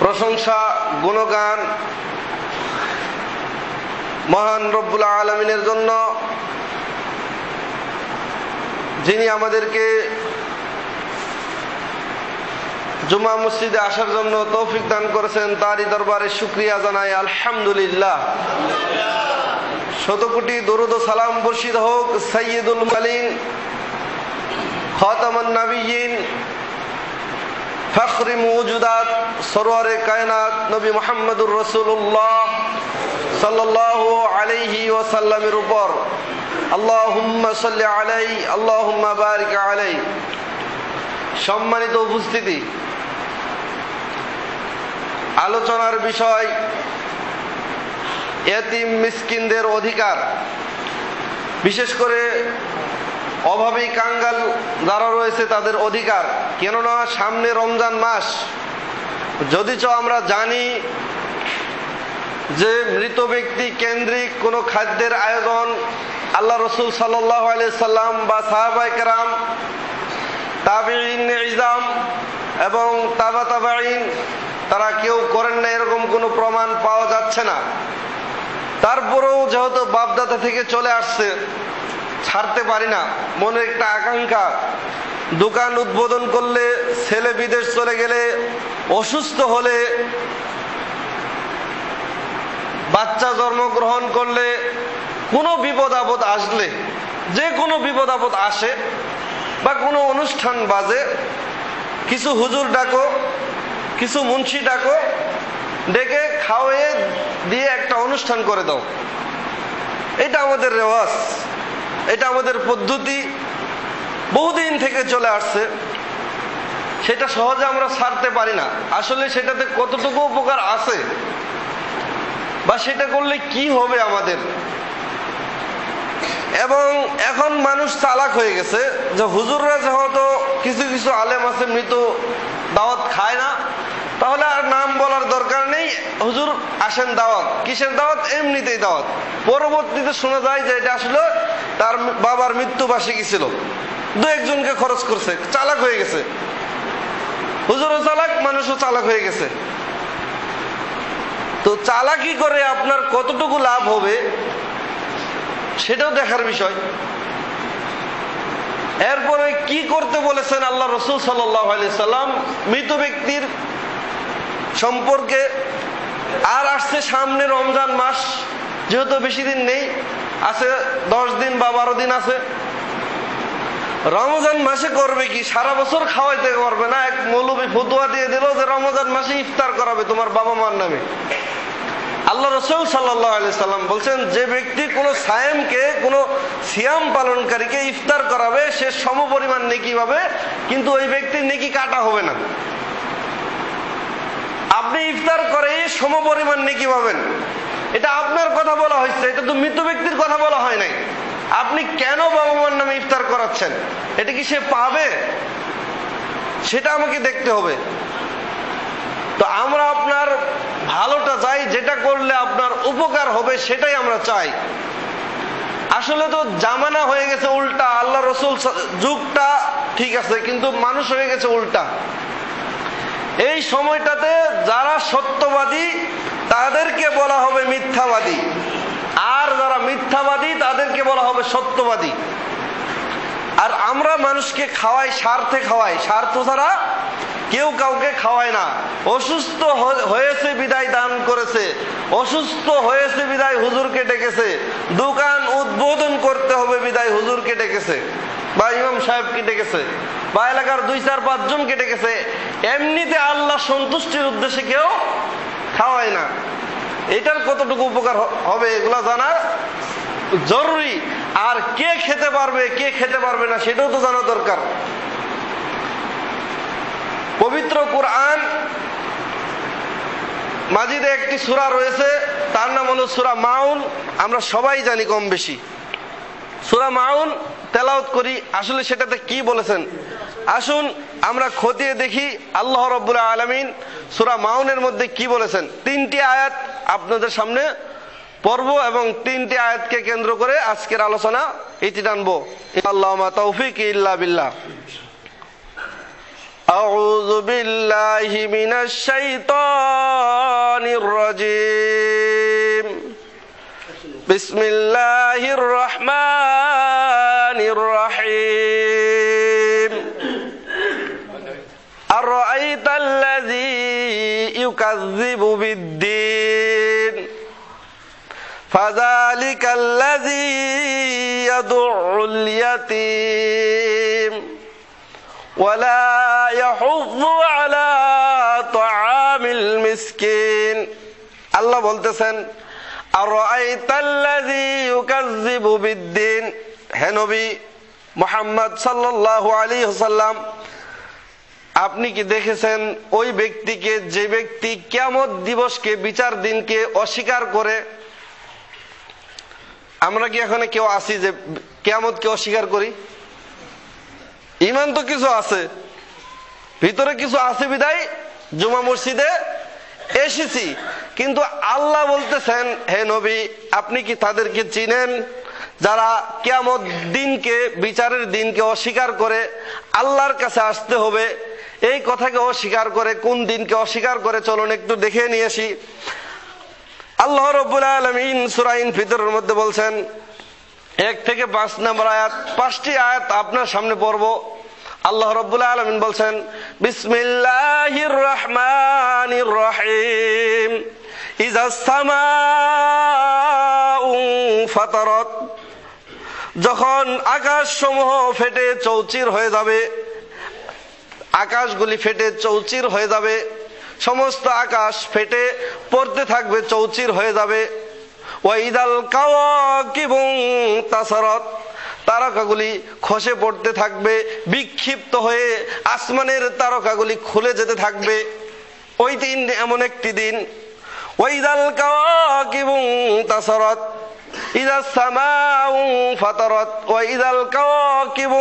প্রশংসা গুণগান মহান রব্বুল আলামিনের জন্য, যিনি আমাদেরকে জুমা মসজিদে আসার জন্য তৌফিক দান করেছেন। তারই দরবারে শুকরিয়া জানাই আলহামদুলিল্লাহ। শত কোটি দরুদ ও সালাম বর্ষিত হোক সাইয়্যিদুল মুরসালিন খাতামুন নবিয়্যিন ফখরে মওজুদাত সরওয়ারে কায়নাত নবী মুহাম্মদুর রাসূলুল্লাহ সাল্লাল্লাহু আলাইহি ওয়াসাল্লামের উপর। আল্লাহুম্মা সাল্লি আলাইহি আল্লাহুম্মা বারিক আলাইহি। সম্মানিত উপস্থিতি, আলোচনার বিষয় এতিম মিসকিনদের অধিকার, বিশেষ করে অভাবী কাঙ্গাল যারা রয়েছে তাদের অধিকার। কেননা সামনে রমজান মাস, যদিচ আমরা জানি যে মৃত ব্যক্তি কেন্দ্রিক কোনো খাদ্যের আয়োজন আল্লাহ রসুল সাল্লাল্লাহু আলাইহি সাল্লাম বা সাহাবায়ে কেরাম, তাবিঈন ইজাম এবং তাবা তাবাঈন তারা কেউ করেন না, এরকম কোনো প্রমাণ পাওয়া যাচ্ছে না। তারপরেও যেহেতু বাপদাদা থেকে চলে আসছে, ছাড়তে পারি না। মনে একটা আকাঙ্ক্ষা, দোকান উদ্বোধন করলে, ছেলে বিদেশ চলে গেলে, অসুস্থ হলে, বাচ্চা জন্মগ্রহণ করলে, কোনো বিপদ আপদ আসলে, যে কোনো বিপদ আপদ আসে বা কোনো অনুষ্ঠান বাজে, কিছু হুজুর ডাকো, কিছু মুন্সি ডাকো, ডেকে খাওয়িয়ে দিয়ে একটা অনুষ্ঠান করে দাও। এটা আমাদের রেওয়াজ, এটা আমাদের পদ্ধতি, বহুদিন থেকে চলে আসছে। সেটা সহজে আমরা ছাড়তে পারি না। আসলে সেটাতে কতটুকু উপকার আছে বা সেটা করলে কি হবে আমাদের। এবং এখন মানুষ চালাক হয়ে গেছে যে হুজুররা যেহেতু কিছু কিছু আলেম আছে মৃত দাওয়াত খায় না, তাহলে আর নাম বলার দরকার নেই, হুজুর আসেন দাওয়াত। কিসের দাওয়াত? এমনিতেই দাওয়াত। পরবর্তীতে শোনা যায় যে এটা আসলে তার বাবার মৃত্যুবার্ষিকী ছিল, দু একজনকে খরচ করছে। চালাক হয়ে গেছে, হুজুরও চালাক, মানুষও চালাক হয়ে গেছে। তো চালাকি করে আপনার কতটুকু লাভ হবে সেটাও দেখার বিষয়। এরপরে কি করতে বলেছেন আল্লাহ রসুল সাল্লাল্লাহু আলাইহি সাল্লাম মৃত ব্যক্তির সম্পর্কে। আর আসছে সামনে রমজান মাস, যেহেতু বেশি দিন নেই, আছে 10 দিন বা 12 দিন আছে। রমজান মাসে করবে কি? সারা বছর খাওয়াইতে পারবে না। এক মৌলবী ফতোয়া দিয়ে দিল যে রমজান মাসে ইফতার করাবে তোমার বাবা মার নামে। আল্লাহ রাসূল সাল্লাল্লাহু আলাইহি সাল্লাম বলছেন, যে ব্যক্তি কোনো সায়েমকে, কোনো সিয়াম পালনকারীকে ইফতার করাবে সে সমপরিমাণ নেকি পাবে, কিন্তু ওই ব্যক্তির নেকি কাটা হবে না। আপনি ইফতার করে সমপরিমাণ নেকি পাবেন, এটা আপনার কথা বলা হয়েছে, এটা তো মৃত ব্যক্তির কথা বলা হয় নাই। আপনি কেন বাবা মার নামে ইফতার করাচ্ছেন? এটা কি সে পাবে? সেটা আমাকে দেখতে হবে। তো আমরা আপনার ভালোটা চাই, যেটা করলে আপনার উপকার হবে সেটাই আমরা চাই। আসলে তো জামানা হয়ে গেছে উল্টা। আল্লাহ রসুল যুগটা ঠিক আছে, কিন্তু মানুষ হয়ে গেছে উল্টা। এই সময়টাতে যারা সত্যবাদী তাদেরকে বলা হবে মিথ্যাবাদী, আর যারা মিথ্যাবাদী তাদেরকে বলা হবে সত্যবাদী। আর আমরা মানুষকে খাওয়াই, স্বার্থে খাওয়াই, স্বার্থ ছাড়া কেউ কাউকে খাওয়ায় না। অসুস্থ হয়েছে বিদায় দান করেছে, অসুস্থ হয়েছে বিদায় হুজুরকে ডেকেছে, দোকান উদ্বোধন করতে হবে বিদায় হুজুরকে ডেকেছে বা ইমাম সাহেবকে ডেকেছে বা এলাকার 2-4-5 জনকে ডেকেছে। এমনিতে আল্লাহ সন্তুষ্টির উদ্দেশ্যে কেউ খাওয়ায় না। এটার কতটুকু উপকার হবে এগুলা জানা জরুরি। আর কে খেতে পারবে, কে খেতে পারবে না সেটাও তো জানা দরকার। পবিত্র কুরআন মাজিদে একটি সূরা রয়েছে, তার নাম হলো সূরা মাউন। আমরা সবাই জানি কম বেশি। সূরা মাউন তেলাওয়াত করি, আসলে সেটাতে কি বলেছেন আসুন আমরা খতিয়ে দেখি। আল্লাহ রাব্বুল আলামিন সূরা মাউনের মধ্যে কি বলেছেন। 3টি আয়াত আপনাদের সামনে পড়ব এবং 3টি আয়াতকে কেন্দ্র করে আজকের আলোচনা ইতি টানবো। আল্লাহুম্মা তাওফিক ইল্লা বিল্লাহ। أعوذ بالله من الشيطان الرجيم بسم الله الرحمن الرحيم أرأيت الذي يكذب بالدين فذلك الذي يدع اليتيم ولا يحض على طعام المسكين আল্লাহ বলতেছেন আরাআইতাল্লাযী ইউকাযযিবু বিদ্দীন, হে নবী মুহাম্মদ সাল্লাল্লাহু আলাইহি ওয়াসাল্লাম, আপনি কি দেখেছেন ওই ব্যক্তিকে যে ব্যক্তি কিয়ামত দিবসকে, বিচার দিনকে অস্বীকার করে? আমরা কি এখানে কেউ আছি যে কিয়ামতকে অস্বীকার করি? ইমান তো কিছু আছে, ভিতরে কিছু আছে বিদায় জুমা মসজিদে এসেছি। কিন্তু আল্লাহ বলতেছেন, হে নবী আপনি কি তাদেরকে চিনেন যারা কিয়ামত দিনকে, বিচারের দিনকে অস্বীকার করে? আল্লাহর কাছে আসতে হবে এই কথাকে অস্বীকার করে। কোন দিনকে অস্বীকার করে চলুন একটু দেখে নিয়ে আসি। আল্লাহ রাব্বুল আলামিন সূরা ইনফিতরের মধ্যে বলছেন 1 থেকে 5 নম্বর আয়াত, 5টি আয়াত আপনার সামনে পড়ব। আল্লাহ রাব্বুল আলামিন বলছেন বিসমিল্লাহির রহমানির রহিম ইযাস সামাউ ফাতারাত, যখন আকাশসমূহ ফেটে চৌচির হয়ে যাবে, আকাশগুলি ফেটে চৌচির হয়ে যাবে, সমস্ত আকাশ ফেটে পড়তে থাকবে, চৌচির হয়ে যাবে। ওয়াইদাল কাওয়াকিবু তাসারাত, তারকাগুলি খসে পড়তে থাকবে, বিক্ষিপ্ত হয়ে আসমানের তারকাগুলি খুলে যেতে থাকবে। ওই দিন এমন একটি দিন, ওয়াইদাল কাওয়াকিবু তাসারাত ইযাস সামাউ ফাতারাত ওয়াইদাল কাওয়াকিবু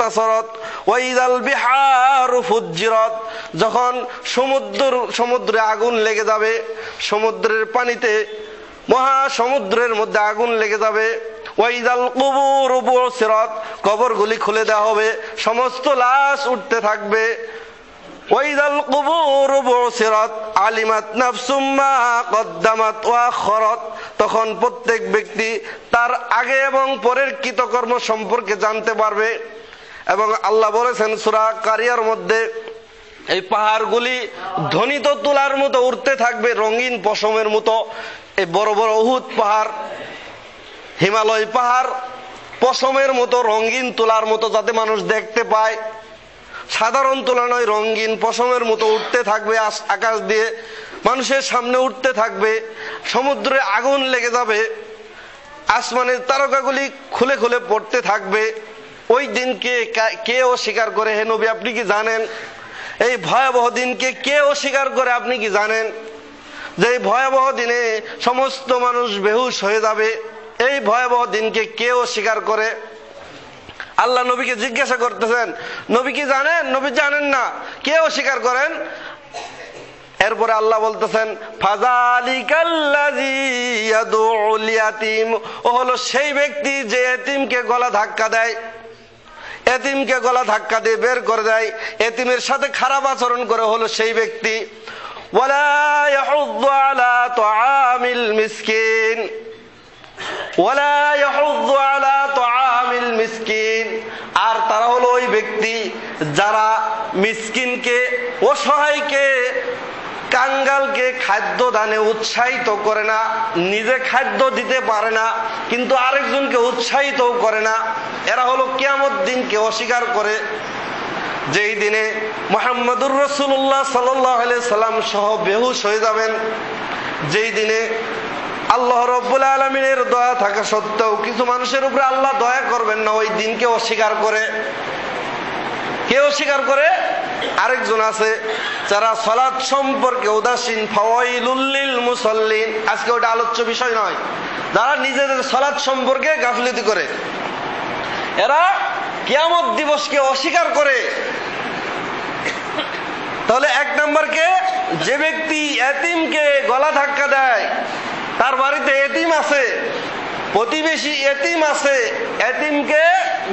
তাসারাত ওয়াইদাল বিহারু ফুজ্জিরাত, যখন সমুদ্রে আগুন লেগে যাবে, সমুদ্রের পানিতে, মহাসমুদ্রের মধ্যে আগুন লেগে যাবে। ওয়াইদাল কুবুরু বুসিরাত, কবরগুলি খুলে দেওয়া হবে, সমস্ত লাশ উঠতে থাকবে। ওয়াইদাল কুবুরু বুসিরাত আলিমাত নাফসুম মা কদ্দামাত ওয়া আখরাত, তখন প্রত্যেক ব্যক্তি তার আগে এবং পরের কৃতকর্ম সম্পর্কে জানতে পারবে। এবং আল্লাহ বলেছেন সূরা কারিয়ার মধ্যে, এই পাহাড়গুলি ধ্বনিত তুলার মতো উঠতে থাকবে, রঙিন পশমের মতো। এই বড় বড় উহুদ পাহাড়, হিমালয় পাহাড় পশমের মতো, রঙিন তুলার মতো, যাতে মানুষ দেখতে পায়। সাধারণ তুলা নয়, রঙিন পশমের মতো উঠতে থাকবে আকাশ দিয়ে, মানুষের সামনে উঠতে থাকবে। সমুদ্রে আগুন লেগে যাবে, আসমানের তারকাগুলি খুলে খুলে পড়তে থাকবে। ওই দিনকে কে অস্বীকার করে? হে নবী আপনি কি জানেন? এই ভয়াবহ দিনকে কে অস্বীকার করে আপনি কি জানেন? যে এই ভয়াবহ দিনে সমস্ত মানুষ বেহুশ হয়ে যাবে, এই ভয়াবহ দিনকে কে অস্বীকার করে? আল্লাহ নবীকে জিজ্ঞাসা করতেছেন, নবী কি জানেন? নবী জানেন না, কে অস্বীকার করেন? এরপরে আল্লাহ বলতেছেন ফাযালিকাল্লাযী ইয়াদউল ইয়াতীম, ও হলো সেই ব্যক্তি যে এতিমকে গলা ধাক্কা দেয়, এতিমকে গলা ধাক্কা দিয়ে বের করে দেয়, এতিমের সাথে খারাপ আচরণ করে, হলো সেই ব্যক্তি। ওয়ালা ইয়াহুদ্দু আলা তুআমিল মিসকিন, ওয়ালা ইয়াহুদ্দু আলা তুআমিল মিসকিন, আর তারা হলো ওই ব্যক্তি যারা মিসকিনকে, অসহায়কে, কাঙ্গালকে খাদ্য দানে উৎসাহিত করে না, নিজে খাদ্য দিতে পারে না কিন্তু আরেকজনকে উৎসাহিত করে না। এরা হলো কিয়ামত দিনকে অস্বীকার করে। যেই দিনে মুহাম্মদুর রাসূলুল্লাহ সাল্লাল্লাহু আলাইহি সাল্লাম সহ বেহুশ হয়ে যাবেন, যেই দিনে আল্লাহ রাব্বুল আলামিনের দয়া থাকা সত্ত্বেও কিছু মানুষের উপরে আল্লাহ দয়া করবেন না, ওই দিনকে অস্বীকার করে। কে অস্বীকার করে? আরেকজন আছে যারা সালাত সম্পর্কে উদাসীন, ফাওয়াইলুল লিল মুসাল্লিন, আজকে ওটা আলোচ্য বিষয় নয়, যারা নিজেদের সালাত সম্পর্কে গাফিলতি করে, এরা কিয়ামত দিবসকে অস্বীকার করে। তাহলে 1 নম্বর কে? যে ব্যক্তি এতিমকে গলা ধাক্কা দেয়, তার বাড়িতে এতিম আছে, প্রতিবেশী এতিম আছে, এতিমকে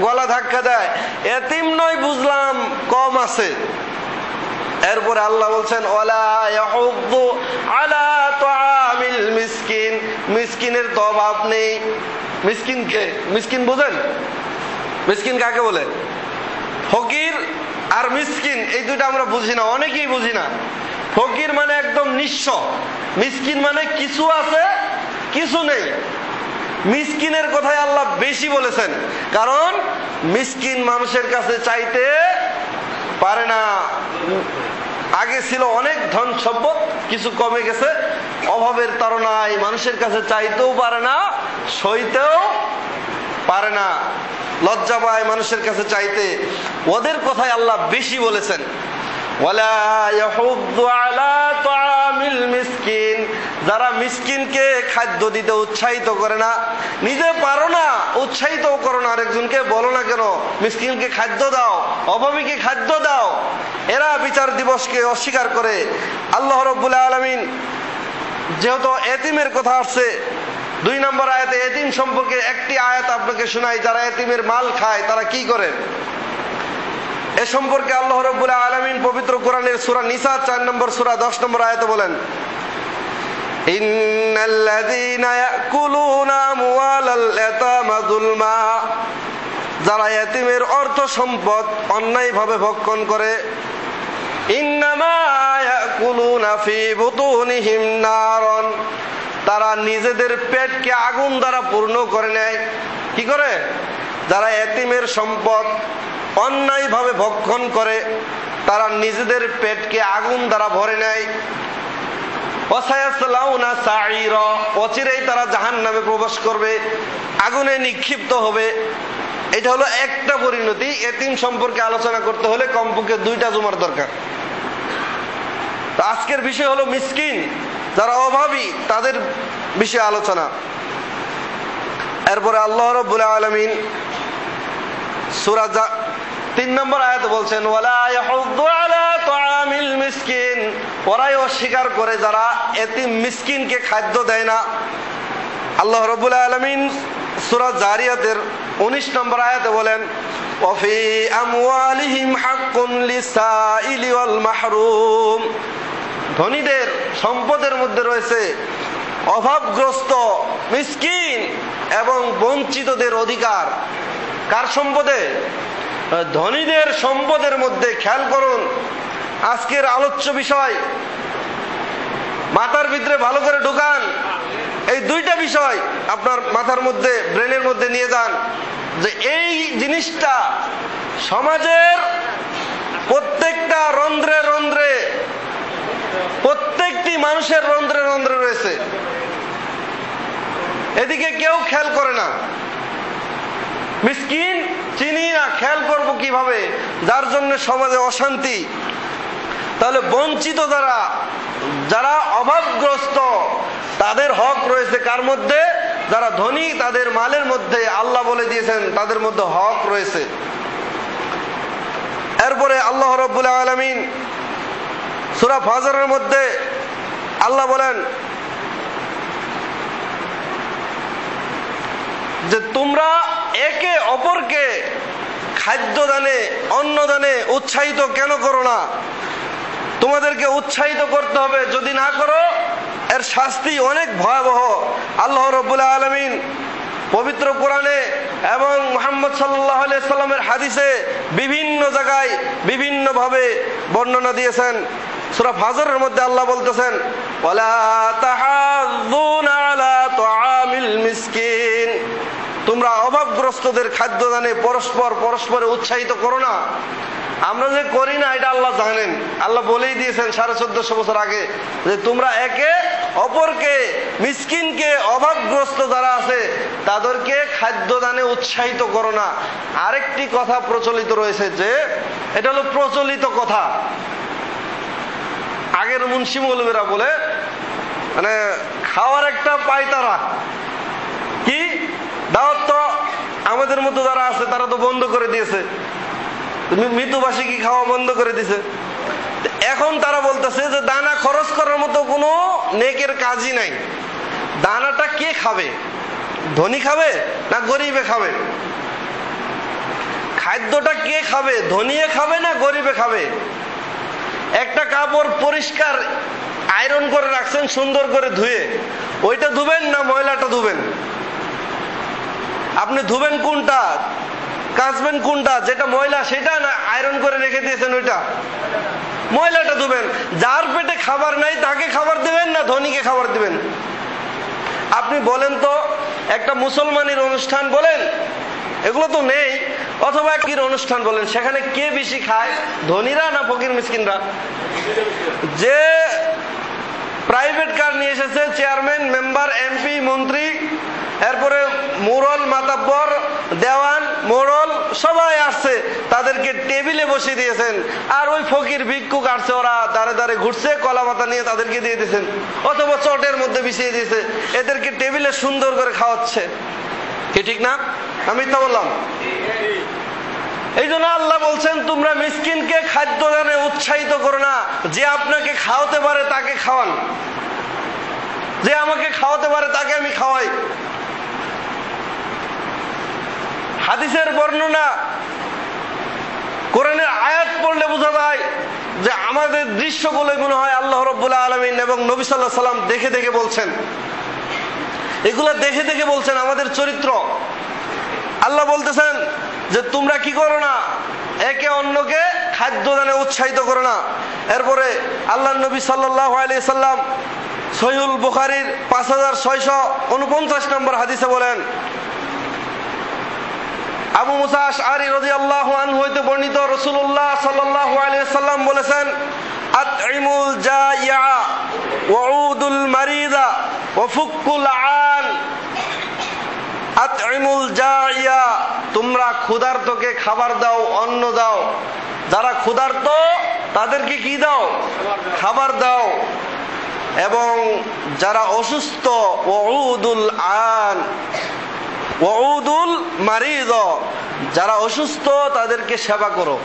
গলা ধাক্কা দেয়। এতিম নয় বুঝলাম, কম আছে, এরপরে আল্লাহ বলছেন ওয়ালা ইয়াহুদ্দু আলা তুআমিল মিসকিন, মিসকিনের তো অভাব নেই। মিসকিনকে, মিসকিন বুঝেন? মিসকিন কাকে বলে? ফকির আর মিসকিন এই দুইটা আমরা বুঝি না, অনেকেই বুঝি না। ফকির মানে একদম নিঃস্ব, মিসকিন মানে কিছু আছে কিছু নেই। মিসকিনের কথাই আল্লাহ বেশি বলেছেন, কারণ মিসকিন মানুষের কাছে চাইতে পারে না। আগে ছিল অনেক ধন সম্পদ, কিছু কমে গেছে, অভাবের তাড়নায় মানুষের কাছে চাইতেও পারে না, সইতেও পারে না, লজ্জা পায় মানুষের কাছে চাইতে। ওদের কথাই আল্লাহ বেশি বলেছেন। ওয়ালা ইয়াহুদ্দু আলা তুআমিল মিসকিন, যারা মিসকিনকে খাদ্য দিতে উৎসাহিত করে না, নিজে পারো না উৎসাহিত করো না, আরেকজনকে বলো না কেন মিসকিনকে খাদ্য দাও, অভাবীকে খাদ্য দাও। এরা বিচার দিবসকে অস্বীকার করে। আল্লাহ রাব্বুল আলামিন যেহেতু এতিমের কথা আসছে, 2 নম্বর আয়াতে এতিম সম্পর্কে একটি আয়াত আপনাকে শোনাই, যারা এতিমের মাল খায় তারা কি করে। এ সম্পর্কে আল্লাহ রাব্বুল আলামিন পবিত্র কোরআনের সূরা নিসা 4 নম্বর সূরা 10 নম্বর আয়াতে বলেন, ইন্নাল্লাযীনা ইয়াকুলুনা আমওয়ালাল ইয়াতামা যুলমা, যারা এতিমের অর্থ সম্পদ অন্যায়ভাবে ভক্ষণ করে, ইন্নামা ইয়াকুলুনা ফি বুতুনিহিম নারন, তারা নিজেদের পেটকে আগুন দ্বারা পূর্ণ করে নেয়। কি করে? যারা এতিমের সম্পদ অন্যায়ভাবে ভক্ষণ করে তারা নিজেদের পেটকে আগুন দ্বারা ভরে নেয়। ওয়াসায়াসলাউনা সাঈরা, অচিরেই তারা জাহান্নামে প্রবেশ করবে, আগুনে নিক্ষিপ্ত হবে। এটা হলো একটা পরিণতি। এতিম সম্পর্কে আলোচনা করতে হলে কমপক্ষে 2টা জুমার দরকার। তো আজকের বিষয় হলো মিসকিন, যারা অভাবী তাদের বিষয়ে আলোচনা। এরপরে আল্লাহ রাব্বুল আলামিন সূরা 3 নম্বর আয়াতে বলছেন ওয়ালা ইয়াহুদ্দু আলা তুআমিল মিসকিন, ওরাই অস্বীকার করে যারা এতিম মিসকিনকে খাদ্য দেয় না। আল্লাহ রাব্বুল আলামিন সূরা জারিয়াতের 19 নম্বর আয়াতে বলেন ওয়াফি আমওয়ালিহিম হাক্কুন লিসাইলি ওয়াল মাহরুম, ধনীদের সম্পদের মধ্যে রয়েছে অভাবগ্রস্ত মিসকিন এবং বঞ্চিতদের অধিকার। কার সম্পদে? ধনীদের সম্পদের মধ্যে। খেয়াল করুন, আজকের আলোচ্য বিষয় মাথার ভিতরে ভালো করে ঢুকান। এই 2টা বিষয় আপনার মাথার মধ্যে, ব্রেনের মধ্যে নিয়ে যান, যে এই জিনিসটা সমাজের প্রত্যেকটা রন্ধ্রে রন্ধ্রে, প্রত্যেকটি মানুষের রন্ধ্রে রন্ধ্রে রয়েছে। এদিকে কেউ খেয়াল করে না। মিসকিন চিনি না, খেয়াল করবো কিভাবে? যার জন্য সমাজে অশান্তি। তাহলে বঞ্চিত যারা অভাবগ্রস্ত তাদের হক রয়েছে কার মধ্যে? যারা ধনী তাদের মালের মধ্যে আল্লাহ বলে দিয়েছেন তাদের মধ্যে হক রয়েছে। এরপরে আল্লাহ রাব্বুল আলামিন সূরা ফাজরের মধ্যে আল্লাহ বলেন যে তোমরা একে অপরকে খাদ্য দানে, অন্ন দানে উৎসাহিত কেন করো না? তোমাদেরকে উৎসাহিত করতে হবে, যদি না করো এর শাস্তি অনেক ভয়াবহ। আল্লাহ রাব্বুল আলামিন পবিত্র কোরআনে এবং মুহাম্মদ সাল্লাল্লাহু আলাইহি সাল্লামের হাদিসে বিভিন্ন জায়গায় বিভিন্ন ভাবে বর্ণনা দিয়েছেন। সূরা ফাজরের মধ্যে আল্লাহ বলতেছেন ওয়ালা তাহাযুনা আলা তুআমিল মিসকিন, তোমরা অভাবগ্রস্তদের খাদ্য দানে পরস্পরে উৎসাহিত করো না। আমরা যে করি না এটা আল্লাহ জানেন। আল্লাহ বলেই দিয়েছেন 1450 বছর আগে যে তোমরা একে অপরকে, মিসকিনকে, অভাবগ্রস্ত যারা আছে তাদেরকে খাদ্য দানে উৎসাহিত করো না। আরেকটি কথা প্রচলিত রয়েছে, যে এটা হলো প্রচলিত কথা, আগের মুন্সি মৌলবীরা বলে, মানে খাওয়ার একটা পায়তারা কি দাওয়াত, তো আমাদের মতো যারা আছে তারা তো বন্ধ করে দিয়েছে, মৃত্যুবাসী কি খাওয়া বন্ধ করে দিছে। এখন তারা বলতেছে যে দানা খরচ করার মতো কোনো নেকের কাজই নাই। দানাটা কে খাবে? ধনী খাবে না গরিবে খাবে? খাদ্যটা কে খাবে? ধনীয়ে খাবে না গরিবে খাবে? একটা কাপড় পরিষ্কার আয়রন করে রাখছেন সুন্দর করে ধুয়ে, ওইটা ধুবেন না ময়লাটা ধুবেন? আপনি ধুবেন কোনটা, কাচবেন কোনটা? যেটা ময়লা সেটা না আয়রন করে রেখে দিয়েছেন ওইটা? ময়লাটা ধুবেন। যার পেটে খাবার নাই তাকে খাবার দিবেন না ধনীকে খাবার দিবেন? আপনি বলেন তো, একটা মুসলমানের অনুষ্ঠান বলেন, এগুলো তো নেই, অথবা কি অনুষ্ঠান বলেন, সেখানে কে বেশি খায়, ধনীরা না ফকির মিসকিনরা? যে প্রাইভেট কার নিয়ে এসেছে, চেয়ারম্যান, মেম্বার, এমপি, মন্ত্রী, এরপরে মোড়ল, মাতাব্বর, দেওয়ান, মোড়ল সবাই আসছে, তাদেরকে টেবিলে বসিয়ে দিয়েছেন। আর ওই ফকির ভিক্ষুক আসছে, ওরা দাঁড়ে দাঁড়ে ঘুরছে, কলা পাতা নিয়ে তাদেরকে দিয়ে দিয়েছেন, অথবা চটের মধ্যে বিছিয়ে দিয়েছে, এদেরকে টেবিলে সুন্দর করে খাওয়াচ্ছে। কি ঠিক না? আমি তা বললাম। এই জন্য আল্লাহ বলছেন, তোমরা মিসকিনকে খাদ্য দানে উৎসাহিত করো না। যে আপনাকে খাওয়াতে পারে তাকে খাওয়ান, যে আমাকে খাওয়াতে পারে তাকে আমি খাওয়াই। হাদিসের বর্ণনা, কোরআনের আয়াত পড়লে বোঝা যায় যে আমাদের দৃশ্যগুলো মনে হয় আল্লাহ রাব্বুল আলামিন এবং নবী সাল্লাল্লাহু আলাইহি ওয়াসাল্লাম দেখে দেখে বলছেন, এগুলো দেখে দেখে বলছেন আমাদের চরিত্র। আল্লাহ বলতেছেন যে তোমরা কি করো না, একে অন্যকে খাদ্য দানে উৎসাহিত করো না। এরপরে আল্লাহর নবী সাল্লাল্লাহু আলাইহি সাল্লাম সহিহুল বুখারীর 5649 নম্বর হাদিসে বলেন, আবু মুসা আশআরী রাদিয়াল্লাহু আনহু হইতে বর্ণিত, রাসূলুল্লাহ সাল্লাল্লাহু আলাইহি সাল্লাম বলেছেন, আতইমুল জাইয়া ওয়াউদুল মারিদা ওয়া ফুকুল আন। আতইমুল জাইয়া, তোমরা ক্ষুধার্তকে খাবার দাও, অন্ন দাও। যারা ক্ষুধার্ত তাদেরকে কি দাও? খাবার দাও। এবং যারা অসুস্থ, ওয়াউদুল আন ওয়াউদুল মারিদ, যারা অসুস্থ তাদেরকে সেবা করো।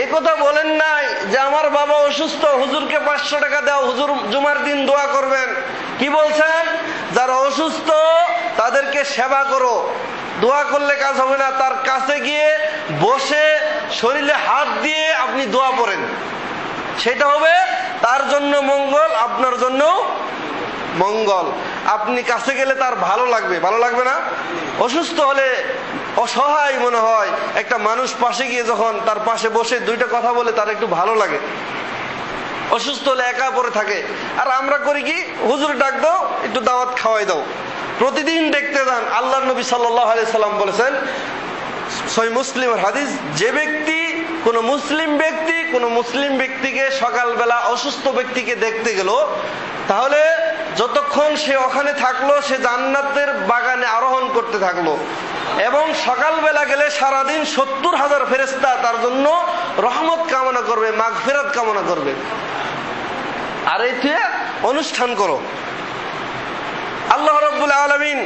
এ কথা বলেন নাই যে আমার বাবা অসুস্থ, হুজুরকে 500 টাকা দাও, হুজুর জুমার দিন দোয়া করবেন। কি বলছেন? যারা অসুস্থ তাদেরকে সেবা করো। দোয়া করলে কাজ হবে না, তার কাছে গিয়ে বসে শরীরে হাত দিয়ে আপনি দোয়া পড়েন, সেটা হবে তার জন্য মঙ্গল, আপনার জন্য মঙ্গল। আপনি কাছে গেলে তার ভালো লাগবে, ভালো লাগবে না? অসুস্থ হলে অসহায় মনে হয়, একটা মানুষ পাশে গিয়ে যখন তার পাশে বসে দুইটা কথা বলে তার একটু ভালো লাগে। অসুস্থ হলে একা পড়ে থাকে, আর আমরা করি কি, হুজুর ডাক দাও, একটু দাওয়াত খাওয়াই দাও। প্রতিদিন দেখতে যান। আল্লাহর নবী সাল্লাল্লাহু আলাইহি সাল্লাম বলেছেন, সহিহ মুসলিমের হাদিস, যে ব্যক্তি কোন মুসলিম ব্যক্তিকে সকালবেলা অসুস্থ ব্যক্তিকে দেখতে গেল, তাহলে যতক্ষণ সে ওখানে থাকলো সে জান্নাতের বাগানে আরোহণ করতে থাকলো, এবং সকালবেলা গেলে সারাদিন 70,000 ফেরেশতা তার জন্য রহমত কামনা করবে, মাগফিরাত কামনা করবে। আর এইতে অনুষ্ঠান করো। আল্লাহ রাব্বুল আলামিন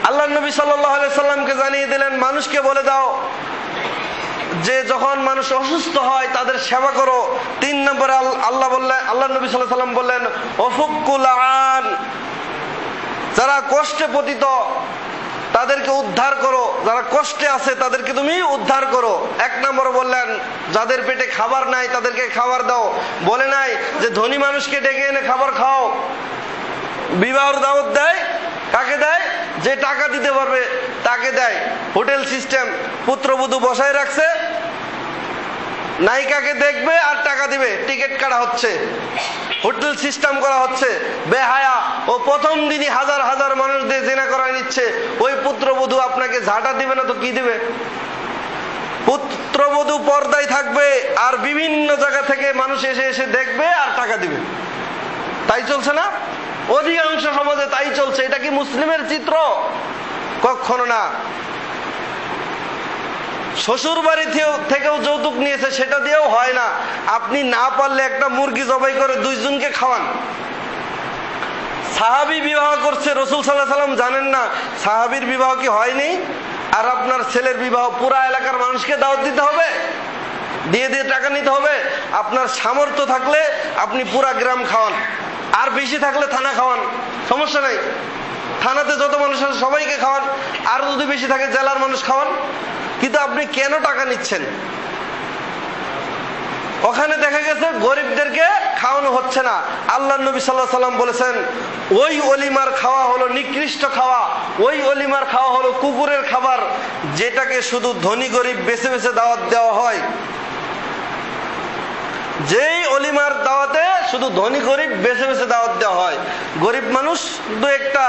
আল্লাহর নবী সাল্লাল্লাহু আলাইহি সাল্লামকে জানিয়ে দিলেন, মানুষকে বলে দাও যে যখন মানুষ অসুস্থ হয় তাদের সেবা করো। 3 নম্বরে আল্লাহর নবী সাল্লাল্লাহু আলাইহি সাল্লাম বললেন, ওয়াফুকুল আন, যারা কষ্টে পতিত তাদেরকে উদ্ধার করো, যারা কষ্টে আছে তাদেরকে তুমি উদ্ধার করো। 1 নম্বর বললেন, যাদের পেটে খাবার নাই তাদেরকে খাবার দাও। বলে নাই যে ধনী মানুষকে ডেকে এনে খাবার খাও। বিবাহের দাওয়াত দেয়, কাকে দেয়? যে টাকা দিতে পারবে তাকে দেয়। হোটেল সিস্টেম, পুত্রবধূ বসায় রাখছে, নায়িকাকে দেখবে আর টাকা দিবে, টিকিট কাটা হচ্ছে, হোটেল সিস্টেম করা হচ্ছে। বেহায়া, ও প্রথম দিনই হাজার হাজার মানুষ দিয়ে জিনা করায় নিচ্ছে। ওই পুত্রবধূ আপনাকে ঝাঁটা দিবে না তো কি দিবে? পুত্রবধূ পর্দায় থাকবে, আর বিভিন্ন জায়গা থেকে মানুষ এসে এসে দেখবে আর টাকা দিবে। তাই চলছে না? অধিকাংশ সমাজে তাই চলছে। এটা কি মুসলিমের চিত্র? কখনো না। শ্বশুর বাড়ি থেকেও যৌতুক নিয়েছে, সেটা দিয়েও হয় না। আপনি না পারলে একটা মুরগি জবাই করে 2 জনকে খাওয়ান। সাহাবী বিবাহ করছে, রাসূল সাল্লাল্লাহু আলাইহি সাল্লাম জানেন না সাহাবীর বিবাহ কি হয়নি? আর আপনার ছেলের বিবাহ, পুরা এলাকার মানুষকে দাওয়াত দিতে হবে, দিয়ে দিয়ে টাকা নিতে হবে। আপনার সামর্থ্য থাকলে আপনি পুরা গ্রাম খাওয়ান, আর বেশি থাকলে থানা খাওয়ান, সমস্যা নাই। থানাতে যত মানুষ আছে সবাইকে খাওয়ান, আর যদি বেশি থাকে জেলার মানুষ খাওয়ান। কিন্তু আপনি কেন টাকা নিচ্ছেন? ওখানে দেখা গেছে গরিবদেরকে খাওয়ানো হচ্ছে না। আল্লাহ নবী সাল্লাল্লাহু আলাইহি সাল্লাম বলেছেন ওই অলিমার খাওয়া হলো নিকৃষ্ট খাওয়া, ওই অলিমার খাওয়া হলো কুকুরের খাবার, যেটাকে শুধু ধনী গরিব বেছে বেছে দাওয়াত দেওয়া হয়। যেই অলিমার দাওয়াতে শুধু ধনী গরিব বেছে বেছে দাওয়াত দেওয়া হয়, গরিব মানুষ দু একটা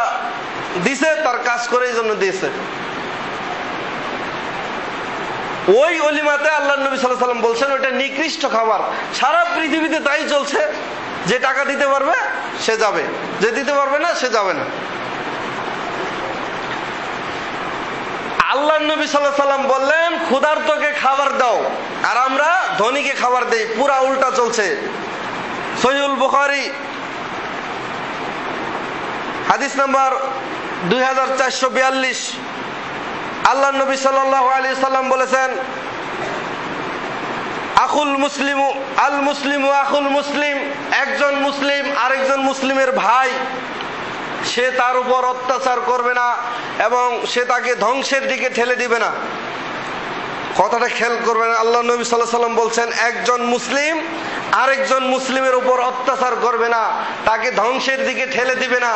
দিছে, তার কাজ করে এই জন্য দিয়েছে। ওই অলিমাতে আল্লাহ নবী সাল্লাল্লাহু আলাইহি সাল্লাম বলছেন ওটা নিকৃষ্ট খাবার। সারা পৃথিবীতে তাই চলছে, যে টাকা দিতে পারবে সে যাবে, যে দিতে পারবে না সে যাবে না। আল্লাহ নবী সাল্লাল্লাহু আলাইহি সাল্লাম বললেন ক্ষুধার্তকে খাবার দাও, আর আমরা ধনীকে খাবার দেই। পুরা উল্টা চলছে। সহিহুল বুখারী হাদিস নাম্বার 2442, আল্লাহ নবী সাল্লাল্লাহু আলাইহি সাল্লাম বলেছেন আখুল মুসলিমু আল মুসলিমু আখুল মুসলিম, একজন মুসলিম আরেকজন মুসলিমের ভাই, সে তার উপর অত্যাচার করবে না এবং সে তাকে ধ্বংসের দিকে ঠেলে দিবে না। কথাটা খেয়াল করবেন, আল্লাহ নবী সাল্লাল্লাহু আলাইহি সাল্লাম বলছেন একজন মুসলিম আরেকজন মুসলিমের উপর অত্যাচার করবে না, তাকে ধ্বংসের দিকে ঠেলে দিবে না।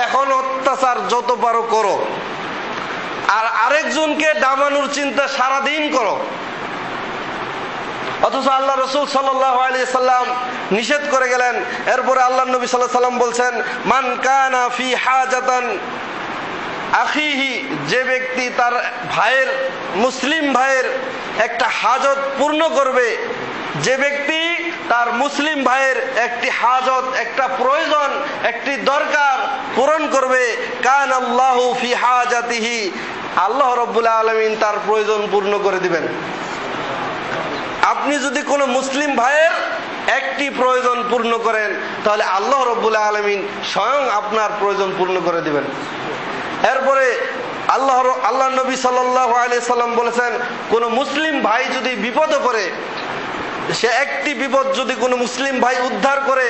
এখন অত্যাচার যত পারো করো, আর আরেকজনকে ডামানোর চিন্তা সারাদিন করো। অথচ আল্লাহ রাসূল সাল্লাল্লাহু আলাইহি সাল্লাম নিষেধ করে গেলেন। এরপরে আল্লাহ নবী সাল্লাল্লাহু আলাইহি সাল্লাম বলছেন মান কানা ফি হাজাতান আখিহি, যে ব্যক্তি তার ভাইয়ের, মুসলিম ভাইয়ের একটা হাজত পূর্ণ করবে, যে ব্যক্তি তার মুসলিম ভাইয়ের একটি হাজত, একটা প্রয়োজন, একটি দরকার পূরণ করবে, কান আল্লাহু ফি হাজাতিহি, আল্লাহ রাব্বুল আলামিন তার প্রয়োজন পূর্ণ করে দিবেন। আপনি যদি কোনো মুসলিম ভাইয়ের একটি প্রয়োজন পূর্ণ করেন, তাহলে আল্লাহ রাব্বুল আলামিন স্বয়ং আপনার প্রয়োজন পূর্ণ করে দিবেন। এরপরে আল্লাহ নবী সাল্লাল্লাহু আলাইহি সাল্লাম বলেছেন কোন মুসলিম ভাই যদি বিপদে পড়ে, সে একটি বিপদ যদি কোনো মুসলিম ভাই উদ্ধার করে,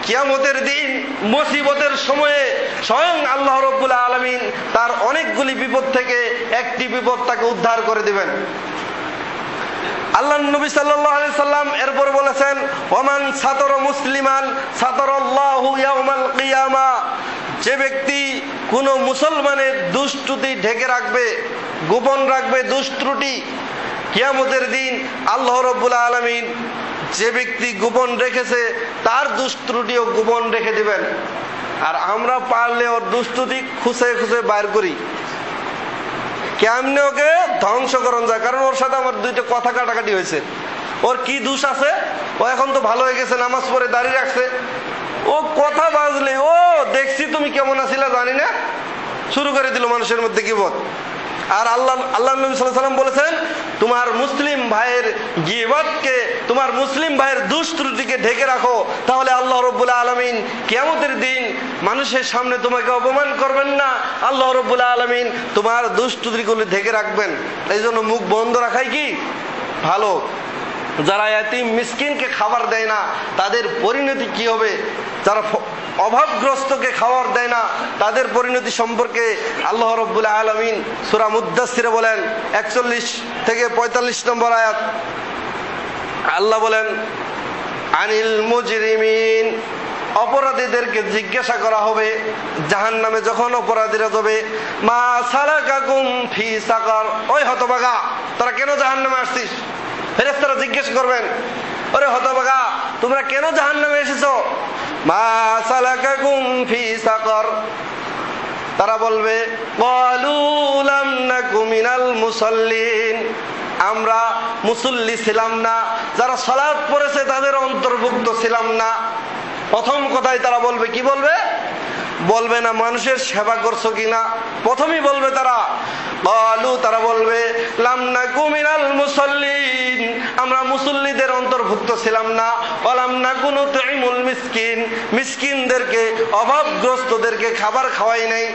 কিয়ামতের দিন মুসিবতের সময়ে স্বয়ং আল্লাহ রাব্বুল আলামিন তার অনেকগুলি বিপদ থেকে একটি বিপদ তাকে উদ্ধার করে দিবেন। আল্লাহ নবী সাল্লাল্লাহু আলাইহি সাল্লাম এরপর বলেছেন ওমান সাতারা মুসলিমান সাতারাল্লাহু ইয়াউমাল কিয়ামা, যে ব্যক্তি কোন মুসলমানের দুষ্ত্রুটি ঢেকে রাখবে, গোপন রাখবে দুষ্ত্রুটি, কিয়ামতের দিন আল্লাহ রাব্বুল আলামিন যে ব্যক্তি গোপন রেখেছে তার দুষ্ত্রুটিও গোপন রেখে দিবেন। আর আমরা পারলে ওর দুষ্ত্রুটি খুঁজে খুঁজে বাইর করি, কেমনে ওকে ধ্বংস করণ যায়। কারণ ওর সাথে আমার দুইটা কথা কাটাকাটি হয়েছে, ওর কি দোষ আছে, ও এখন তো ভালো হয়ে গেছে, নামাজ পড়ে দাঁড়িয়ে রাখছে, ও কথা বাজলে ও দেখছি তুমি কেমন আছিলা জানি না, শুরু করে দিল মানুষের মধ্যে গীবত। আর আল্লাহ নবী সাল্লাল্লাহু আলাইহি সাল্লাম বলেছেন তোমার মুসলিম ভাইয়ের গীবতকে, তোমার মুসলিম ভাইয়ের দুষ্ত্রুটিকে ঢেকে রাখো, তাহলে আল্লাহ রাব্বুল আলামিন কিয়ামতের দিন মানুষের সামনে তোমাকে অপমান করবেন না, আল্লাহ রাব্বুল আলামিন তোমার দুষ্ত্রুটিগুলো ঢেকে রাখবেন। এই জন্য মুখ বন্ধ রাখাই কি ভালো। যারা ইয়াতীম মিসকিনকে খাবার দেয় না তাদের পরিণতি কি হবে, যারা অভাবগ্রস্তকে খাবার দেয় না তাদের পরিণতি সম্পর্কে আল্লাহ রাব্বুল আলামিন সূরা মুদ্দাসসিরে বলেন 41 থেকে 45 নম্বর আয়াত, আল্লাহ বলেন আনিল মুজরিমিন, অপরাধীদেরকে জিজ্ঞাসা করা হবে জাহান্নামে যখন অপরাধীরা যাবে, মা সালাকাকুম ফি সাকার, ওই হতভাগা তোরা কেন জাহান্নামে আসছিস। ফেরেশতারা জিজ্ঞেস করবেন ওরে হতভাগা তোমরা কেন জাহান্নামে এসেছো, মা সালাকাকুম ফি সাকার, তারা বলবে ক্বালু লাম নাকু মিনাল মুসাল্লিন, আমরা মুসল্লি ছিলাম না, যারা সালাত পড়েছে তাদের অন্তর্ভুক্ত ছিলাম না। প্রথম কথাই তারা বলবে, কি বলবে, বলবে না মানুষের সেবা করছো কিনা, প্রথমেই বলবে তারা ক্বালু, তারা বলবে লাম নাকু মিনাল মুসাল্লিন, আমরা মুসল্লিদের অন্তর্ভুক্ত ছিলাম না, ওয়া লাম নাকু নুতঈমুল মিসকিন, মিসকিনদেরকে অভাবগ্রস্তদেরকে খাবার খাওয়াই নাই।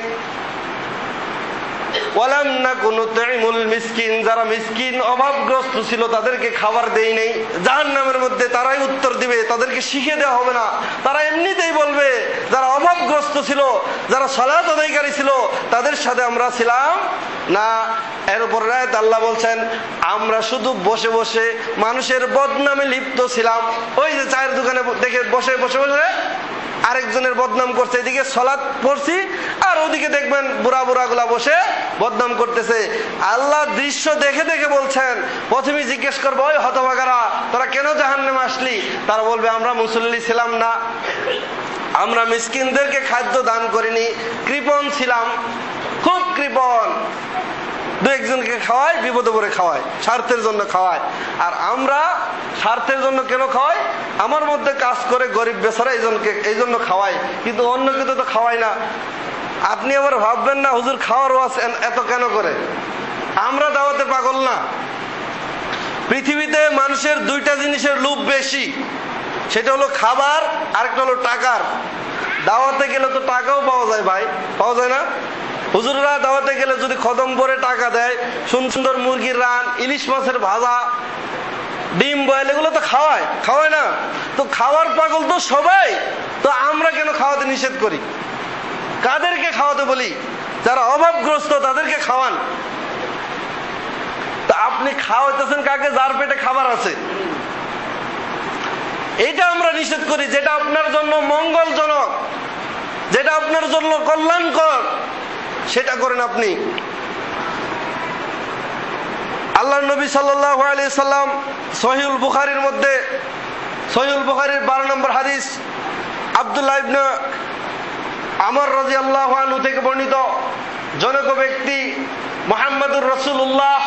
ওয়ালাম নাকু নুতঈমুল মিসকিন, যারা মিসকিন অভাবগ্রস্ত ছিল তাদেরকে খাবার দেই নাই। জাহান্নামের মধ্যে তারাই উত্তর দিবে, তাদেরকে শিখে দেওয়া হবে না, তারা এমনিতেই বলবে যারা অভাবগ্রস্ত ছিল, যারা সালাত আদায়কারী ছিল তাদের সাথে আমরা ছিলাম না। এর উপর রাত আল্লাহ বলছেন আমরা শুধু বসে বসে মানুষের বদনামে লিপ্ত ছিলাম। ওই যে চায়ের দোকানে দেখে বসে বসে বসে আরেকজনের বদনাম করছে, এদিকে সালাত পড়ছি আর ওদিকে দেখবেন বুড়া বুড়া গুলা বসে বদনাম করতেছে। আল্লাহ দৃশ্য দেখে দেখে বলছেন, প্রথমে জিজ্ঞেস করবো ওই হতভাগারা তোরা কেন জাহান্নামে আসলি? তারা বলবে আমরা মুসল্লি ছিলাম না, আমরা মিসকিনদেরকে খাদ্য দান করিনি, কৃপণ ছিলাম, খুব কৃপণ, দু একজনকে খাওয়াই, বিপদে পড়ে খাওয়াই, স্বার্থের জন্য খাওয়াই। আর আমরা স্বার্থের জন্য কেন খাওয়াই? আমার মধ্যে কাজ করে গরিব বেচারা এই জন্য খাওয়াই, কিন্তু অন্য কিছু তো খাওয়াই না। আপনি আবার ভাববেন না হুজুর খাওয়ার ওয়াজ এত কেন করে? আমরা দাওয়াতে পাগল না। পৃথিবীতে মানুষের দুইটা জিনিসের লোভ বেশি, সেটা হলো খাবার আর একটা হলো টাকার। দাওয়াতে গেলে তো টাকাও পাওয়া যায় ভাই, পাওয়া যায় না? হুজুররা দাওয়াতে গেলে যদি খতম করে টাকা দেয়, সুন্দর মুরগির রান, ইলিশ মাছের ভাজা, ডিম বয়েল, এগুলো তো খাওয়ায় না? তো খাওয়ার পাগল তো সবাই, তো আমরা কেন খাওয়াতে নিষেধ করি? কাদেরকে খাওয়াতে বলি? যারা অভাবগ্রস্ত তাদেরকে খাওয়ান। তা আপনি খাওয়াইতেছেন কাকে? যার পেটে খাবার আছে। এটা আমরা নিষেধ করি, যেটা আপনার জন্য মঙ্গলজনক, যেটা আপনার জন্য কল্যাণকর, সেটা করেন আপনি। আল্লাহ নবী সাল্লাল্লাহু আলাইহি সাল্লাম সহিহুল বুখারীর মধ্যে, সহিহুল বুখারীর 12 নম্বর হাদিস, আব্দুল্লাহ ইবনে আমর রাদিয়াল্লাহু আনহু থেকে বর্ণিত, জনক ব্যক্তি মুহাম্মদুর রাসূলুল্লাহ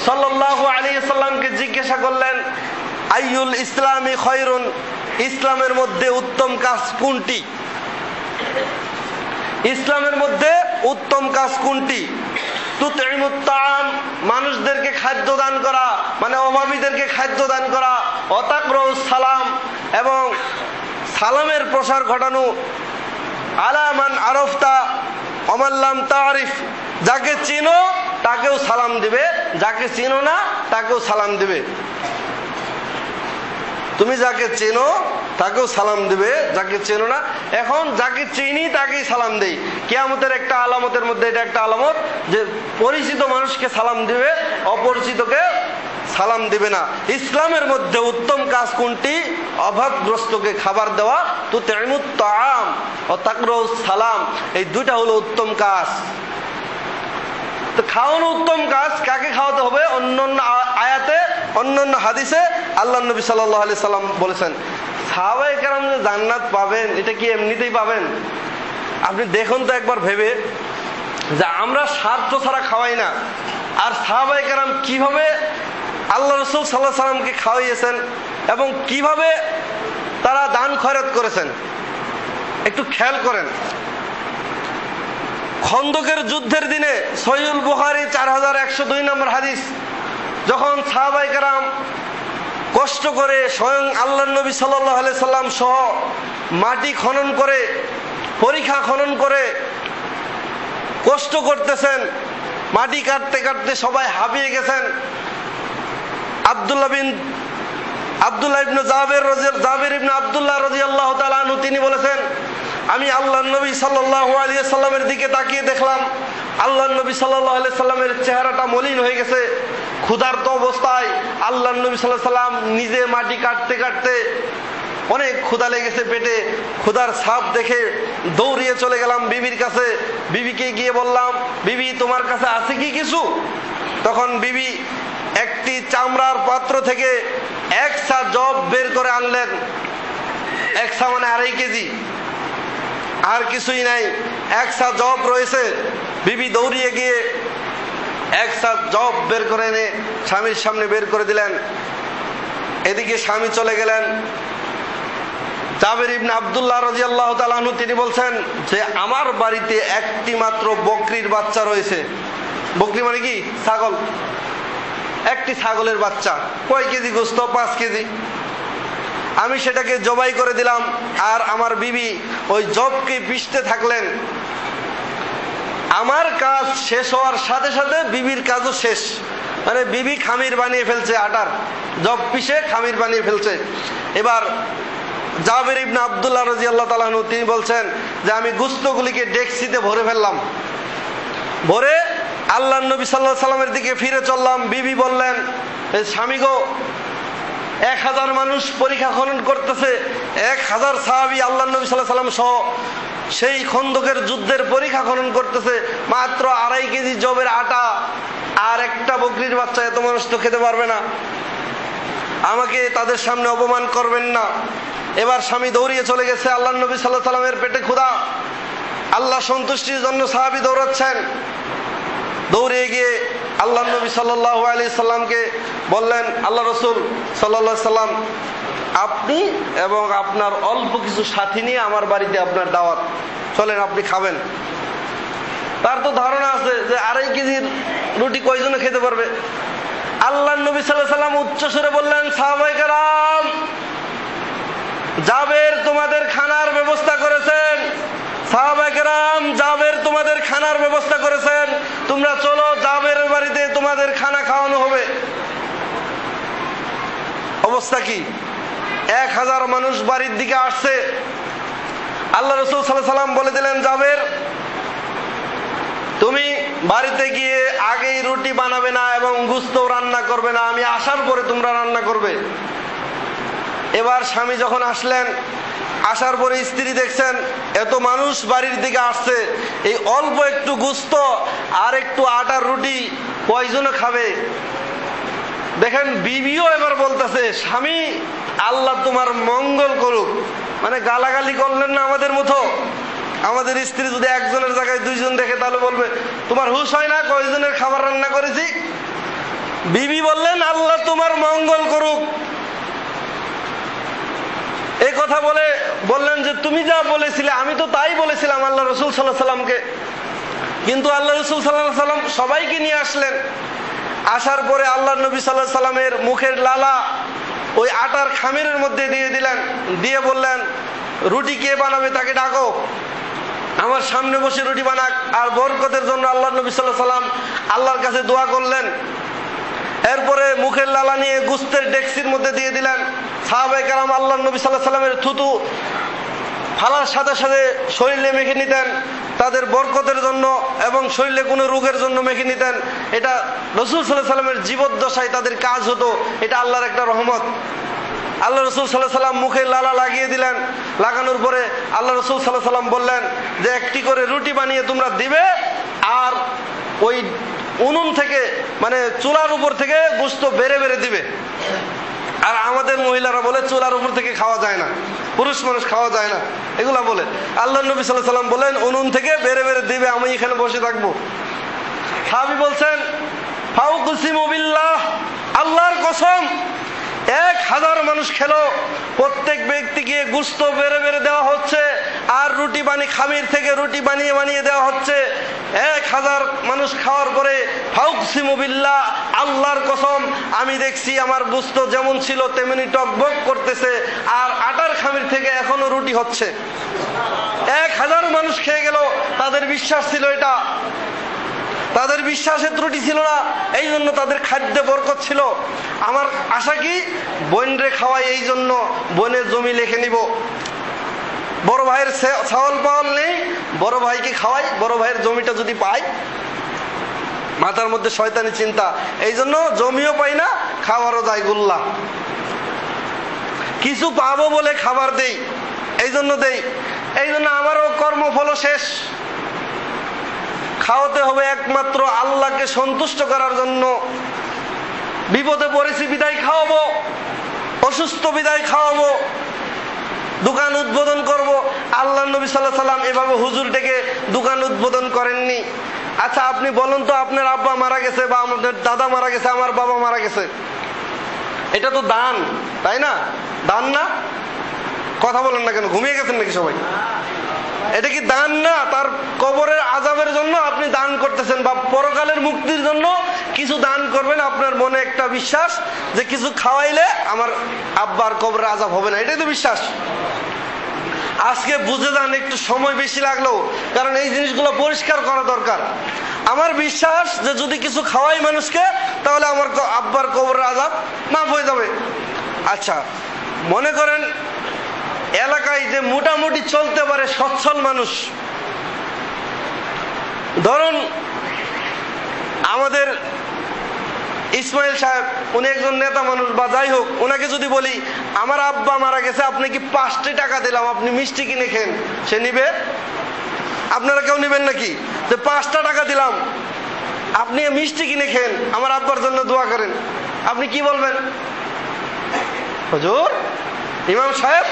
সাল্লাল্লাহু আলাইহি সাল্লামকে জিজ্ঞাসা করলেন, আইয়ুল ইসলামি খায়রুন, ইসলামের মধ্যে উত্তম কাজ কোনটি? ইসলামের মধ্যে উত্তম কাজ কোনটি? তুতঈমুত তাআম, মানুষদেরকে খাদ্য দান করা, মানে অভাবীদেরকে খাদ্য দান করা, ওয়াতাকরাউস সালাম, এবং সালামের প্রসার ঘটানো, আলা মান আরাফতা ওয়া মান লাম তারিফ, যাকে চিনো তাকেও সালাম দিবে, যাকে চিনো না তাকেও সালাম দিবে। তুমি যাকে চেনো তাকেও সালাম দিবে, যাকে চেনো না। এখন যাকে চিনি তাকেই সালাম দেই। কিয়ামতের একটা আলামতের মধ্যে এটা একটা আলামত যে পরিচিত মানুষকে সালাম দিবে, অপরিচিতকে সালাম দিবে না। ইসলামের মধ্যে উত্তম কাজ কোনটি? অভাবগ্রস্তকে খাবার দেওয়া, তুতঈমুত তাআম ওয়া তাকরাউস সালাম, এই দুইটা হলো উত্তম কাজ। তো খাওয়ানো উত্তম কাজ, কাকে খাওয়াতে হবে? অন্যান্য আয়াতে, অন্যান্য হাদিসে আল্লাহ নবী সাল্লাল্লাহু আলাইহি সাল্লাম বলেছেন, সাহাবায়ে কেরাম যে জান্নাত পাবেন এটা কি এমনিতেই পাবেন? আপনি দেখুন তো একবার ভেবে, যে আমরা স্বার্থ ছাড়া খাওয়াই না, আর সাহাবায়ে কেরাম কিভাবে আল্লাহ রাসূল সাল্লাল্লাহু আলাইহি সাল্লামকে খাওয়াইয়েছেন এবং কিভাবে তারা দান খয়রাত করেছেন, একটু খেয়াল করেন। খন্দকের যুদ্ধের দিনে, সহিহুল বুখারী 4102 নম্বর হাদিস, যখন সাহাবায়ে কেরাম কষ্ট করে স্বয়ং আল্লাহর নবী সাল্লাল্লাহু আলাইহি সাল্লাম সহ মাটি খনন করে, পরিখা খনন করে কষ্ট করতেছেন, মাটি কাটতে কাটতে সবাই হাঁপিয়ে গেছেন। আব্দুল্লাহ ইবনে জাবির ইবনে আব্দুল্লাহ রাদিয়াল্লাহু তাআলা আনহু তিনি বলেছেন, আমি আল্লাহর নবী সাল্লাল্লাহু আলাইহি সাল্লামের দিকে তাকিয়ে দেখলাম আল্লাহর নবী সাল্লাল্লাহু আলাইহি সাল্লামের চেহারাটা মলিন হয়ে গেছে, ক্ষুধার্ত অবস্থায়। আল্লাহর নবী সাল্লাল্লাহু আলাইহি সাল্লাম নিজে মাটি কাটতে কাটতে অনেক ক্ষুধা লেগেছে পেটে, ক্ষুধার ছাপ দেখে দৌড়িয়ে চলে গেলাম বিবির কাছে। বিবিকে গিয়ে বললাম, বিবি তোমার কাছে আছে কি কিছু? তখন বিবি একটি চামড়ার পাত্র থেকে 1 সা জব বের করে আনলেন। 1 সা মানে 2.5 কেজি, আর কিছুই নাই, 1 সা জব রয়েছে। বিবি দৌড়িয়ে গিয়ে 1 সা জব বের করে এনে স্বামীর সামনে বের করে দিলেন। এদিকে স্বামী চলে গেলেন। জাবির ইবনে আব্দুল্লাহ রাদিয়াল্লাহু তাআলা আনহু তিনি বলছেন যে আমার বাড়িতে একটি মাত্র বকরির বাচ্চা রয়েছে। বকরি মানে কি? ছাগল। একটি ছাগলের বাচ্চা, কয় কেজি গোশত? 5 কেজি। আমি সেটাকে জবাই করে দিলাম, আর আমার বিবি ওই জবকে পিষতে থাকলেন। আমার কাজ শেষ হওয়ার সাথে সাথে বিবির কাজও শেষ। মানে বিবি খামির বানিয়ে ফেলছে, আটার জব পিষে খামির বানিয়ে ফেলছে। এবার জাবের ইবনে আব্দুল্লাহ রাদিয়াল্লাহু তাআলা আনহু তিনি বলছেন যে আমি গোশতগুলিকে ডেকসিতে ভরে ফেললাম, ভরে আল্লাহর নবী সাল্লাল্লাহু আলাইহি সাল্লামের দিকে ফিরে চললাম। বিবি বললেন, স্বামী গো, 1000 মানুষ পরীক্ষা খনন করতেছে, 1000 সাহাবী আল্লাহর নবী সাল্লাল্লাহু আলাইহি সাল্লাম সহ সেই খন্দকের যুদ্ধের পরীক্ষা খনন করতেছে, মাত্র 2.5 কেজি জবের আটা আর একটা বকরির বাচ্চা, এত মানুষ তো খেতে পারবে না, আমাকে তাদের সামনে অপমান করবেন না। এবার স্বামী দৌড়িয়ে চলে গেছে, আল্লাহর নবী সাল্লাল্লাহু আলাইহি সাল্লামের পেটে ক্ষুধা, আল্লাহ সন্তুষ্টির জন্য সাহাবী দৌড়াচ্ছেন। দৌড়ে গিয়ে আল্লাহর নবী সাল্লাল্লাহু আলাইহি সাল্লামকে বললেন, আল্লাহ রাসূল সাল্লাল্লাহু আলাইহি সাল্লাম, আপনি এবং আপনার অল্প কিছু সাথী নিয়ে আমার বাড়িতে আপনার দাওয়াত, চলেন আপনি খাবেন। তার তো ধারণা আছে যে 2.5 কেজির রুটি কয়জনে খেতে পারবে। আল্লাহর নবী সাল্লাল্লাহু আলাইহি সাল্লাম উচ্চ স্বরে বললেন, সাহাবায়ে কেরাম, জাবের তোমাদের খানার ব্যবস্থা করেছেন, সাহাবায়ে কেরাম জাবের তোমাদের খানার ব্যবস্থা করেছেন, তোমরা চলো জাবেরের বাড়িতে তোমাদের খানা খাওয়ানো হবে। অবস্থা কি? 1000 মানুষ বাড়ির দিকে আসছে। আল্লাহ রাসূল সাল্লাল্লাহু আলাইহি সাল্লাম বলে দিলেন, জাবের তুমি বাড়িতে গিয়ে আগেই রুটি বানাবে না এবং গোশত রান্না করবে না, আমি আসার পরে তোমরা রান্না করবে। এবার স্বামী যখন আসলেন, আসার পরে স্ত্রী দেখছেন এত মানুষ বাড়ির দিকে আসছে, এই অল্প একটু গোশত আর একটু আটার রুটি কয়জনে খাবে? দেখেন বিবিও এবার বলতেছে, স্বামী আল্লাহ তোমার মঙ্গল করুক। মানে গালাগালি করলেন না আমাদের মতো। আমাদের স্ত্রী যদি একজনের জায়গায় 2 জন দেখে তাহলে বলবে, তোমার হুঁশ হয় না কয়জনের খাবার রান্না করেছি? বিবি বললেন, আল্লাহ তোমার মঙ্গল করুক। এই কথা বলে বললেন যে তুমি যা বলেছিলে আমি তো তাই বলেছিলাম আল্লাহ রাসূল সাল্লাল্লাহু আলাইহি সাল্লামকে। কিন্তু আল্লাহ রাসূল সাল্লাল্লাহু আলাইহি সাল্লাম সবাইকে নিয়ে আসলেন। আসার পরে আল্লাহর নবী সাল্লাল্লাহু আলাইহি সাল্লামের মুখের লালা ওই আটার খামিরের মধ্যে দিয়ে দিলেন, দিয়ে বললেন, রুটি কে বানাবে তাকে ডাকো, আমার সামনে বসে রুটি বানাক। আর বরকতের জন্য আল্লাহর নবী সাল্লাল্লাহু আলাইহি সাল্লাম আল্লাহর কাছে দোয়া করলেন। এরপরে মুখের লালা নিয়ে গোশতের ডেকসির মধ্যে দিয়ে দিলেন। সাহাবায়ে কেরাম আল্লাহর নবী সাল্লাল্লাহু আলাইহি সাল্লামের থুতু ফালার সাথে সাথে শরীরে মেখে নিতেন তাদের বরকতের জন্য, এবং শরীরে কোনো রোগের জন্য মেখে নিতেন। এটা রাসূল সাল্লাল্লাহু আলাইহি সাল্লামের জীবদ্দশায় তাদের কাজ হতো, এটা আল্লাহর একটা রহমত। আল্লাহ রাসূল সাল্লাল্লাহু আলাইহি সাল্লাম মুখে লালা লাগিয়ে দিলেন। লাগানোর পরে আল্লাহ রাসূল সাল্লাল্লাহু আলাইহি সাল্লাম বললেন যে একটি করে রুটি বানিয়ে তোমরা দিবে, আর ওই উনুন থেকে মানে চুলার উপর থেকে গোশত বেড়ে বেড়ে দিবে। আর আমাদের মহিলারা বলে চুলার উপর থেকে খাওয়া যায় না, পুরুষ মানুষ খাওয়া যায় না, এগুলা বলে। আল্লাহ নবী সাল্লাল্লাহু আলাইহি সাল্লাম বলেন উনুন থেকে বেড়ে বেড়ে দিবে, আমি এখানে বসে থাকবো। সাহাবী বলছেন, ফাউকুসিমু বিল্লাহ, আল্লাহর কসম 1000 মানুষ খেলো, প্রত্যেক ব্যক্তিকে গোশত বেড়ে বেড়ে দেওয়া হচ্ছে, আর রুটি বানিয়ে খামির থেকে রুটি বানিয়ে বানিয়ে দেওয়া হচ্ছে। 1000 মানুষ খাওয়ার পরে ফাউকসিমু বিল্লাহ, আল্লাহর কসম আমি দেখছি আমার গোশত যেমন ছিল তেমনি টকবক করতেছে, আর আটার খামির থেকে এখনো রুটি হচ্ছে। 1000 মানুষ খেয়ে গেল, তাদের বিশ্বাস ছিল এটা, তাদের বিশ্বাসের ত্রুটি ছিল না, এই জন্য তাদের খাদ্যে বরকত ছিল। আমার আশা কি বোনরে খাওয়াই, এই জন্য বোনের জমি লিখে নিব। বড় ভাইয়ের ছাওয়াল পাওয়াল নেই, বড় ভাইকে খাওয়াই, বড় ভাইয়ের জমিটা যদি পাই। মাথার মধ্যে শয়তানি চিন্তা, এই জন্য জমিও পাই না, খাওয়ারও যায় গুল্লা। কিছু পাবো বলে খাবার দেই, এই জন্য দেই, এই জন্য আমারও কর্মফল শেষ। খাওয়াতে হবে একমাত্র আল্লাহকে সন্তুষ্ট করার জন্য। বিপদে পড়েছি বিদায় খাওয়াবো, অসুস্থ বিদায় খাওয়াবো, দোকান উদ্বোধন করব। আল্লাহ নবী সাল্লাল্লাহু আলাইহি সাল্লাম এভাবে হুজুর ডেকে দোকান উদ্বোধন করেননি। আচ্ছা আপনি বলুন তো, আপনার আব্বা মারা গেছে বা আমাদের দাদা মারা গেছে, আমার বাবা মারা গেছে, এটা তো দান, তাই না? দান না? কথা বলেন না কেন, ঘুমিয়ে গেছেন নাকি সবাই? এটা কি দান না? তার কবরের আযাবের জন্য আপনি দান করতেছেন, বা পরকালের মুক্তির জন্য কিছু দান করবেন। আপনার মনে একটা বিশ্বাস যে কিছু খাওয়াইলে আমার আব্বার কবরের আযাব হবে না, এটাই তো বিশ্বাস। আজকে বুঝে যান, একটু সময় বেশি লাগলো, কারণ এই জিনিসগুলো পরিষ্কার করা দরকার। আমার বিশ্বাস যে যদি কিছু খাওয়াই মানুষকে, তাহলে আমার আব্বার কবরের আযাব মাফ হয়ে যাবে। আচ্ছা, মনে করেন এলাকায় যে মোটামুটি চলতে পারে সচ্ছল মানুষ, ধরুন আমাদের ইসমাইল সাহেব, উনি একজন নেতা মানুষ বা যাই হোক, ওনাকে যদি বলি আমার আব্বা মারা গেছে, আপনি কি 5টি টাকা দিলাম, আপনি মিষ্টি কিনে খেন, সে নিবে? আপনারা কেউ নিবেন নাকি? যে 5টা টাকা দিলাম, আপনি মিষ্টি কিনে খেন, আমার আব্বার জন্য দোয়া করেন, আপনি কি বলবেন? হুজুর, ইমাম সাহেব,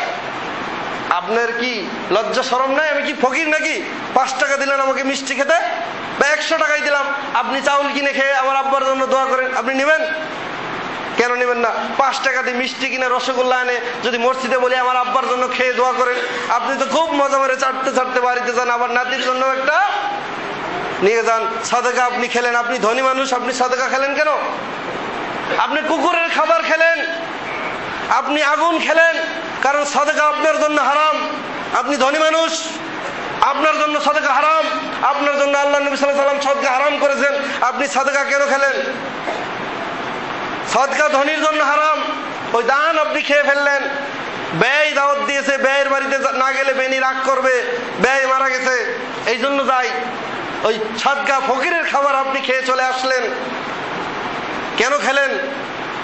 আপনার কি লজ্জা শরম নাই? আমি কি ফকির নাকি? 5 টাকা দিলেন আমাকে মিষ্টি খেতে, বা 100 টাকাই দিলাম, আপনি চাউল কিনে খেয়ে আমার আব্বার জন্য দোয়া করেন, আপনি নেবেন? কেন নেবেন না? 5 টাকা দিয়ে মিষ্টি কিনে রসগোল্লা এনে যদি মসজিদে বলি আমার আব্বার জন্য খেয়ে দোয়া করেন, আপনি তো খুব মজা করে চাটতে চাটতে বাড়িতে যান, আবার নাতির জন্য একটা নিয়ে যান, সাদেকা আপনি খেলেন। আপনি ধনী মানুষ, আপনি সাদেকা খেলেন কেন? আপনি কুকুরের খাবার খেলেন, আপনি আগুন খেলেন, কারণ সাদেকা আপনার জন্য হারাম। আপনি ধনী মানুষ, আপনার জন্য সাদেকা হারাম, আপনার জন্য আল্লাহ নবী সাল্লাল্লাহু আলাইহি ওয়াসাল্লাম সাদেকা হারাম করেছেন, আপনি সাদেকা কেন খেলেন? সাদেকা ধনীর জন্য হারাম, ওই দান আপনি খেয়ে ফেললেন। ব্যয় দাওয়াত দিয়েছে, ব্যয়ের বাড়িতে না গেলে বেনি রাগ করবে, ব্যয় মারা গেছে, এই জন্য যাই, ওই সাদকা ফকিরের খাবার আপনি খেয়ে চলে আসলেন, কেন খেলেন?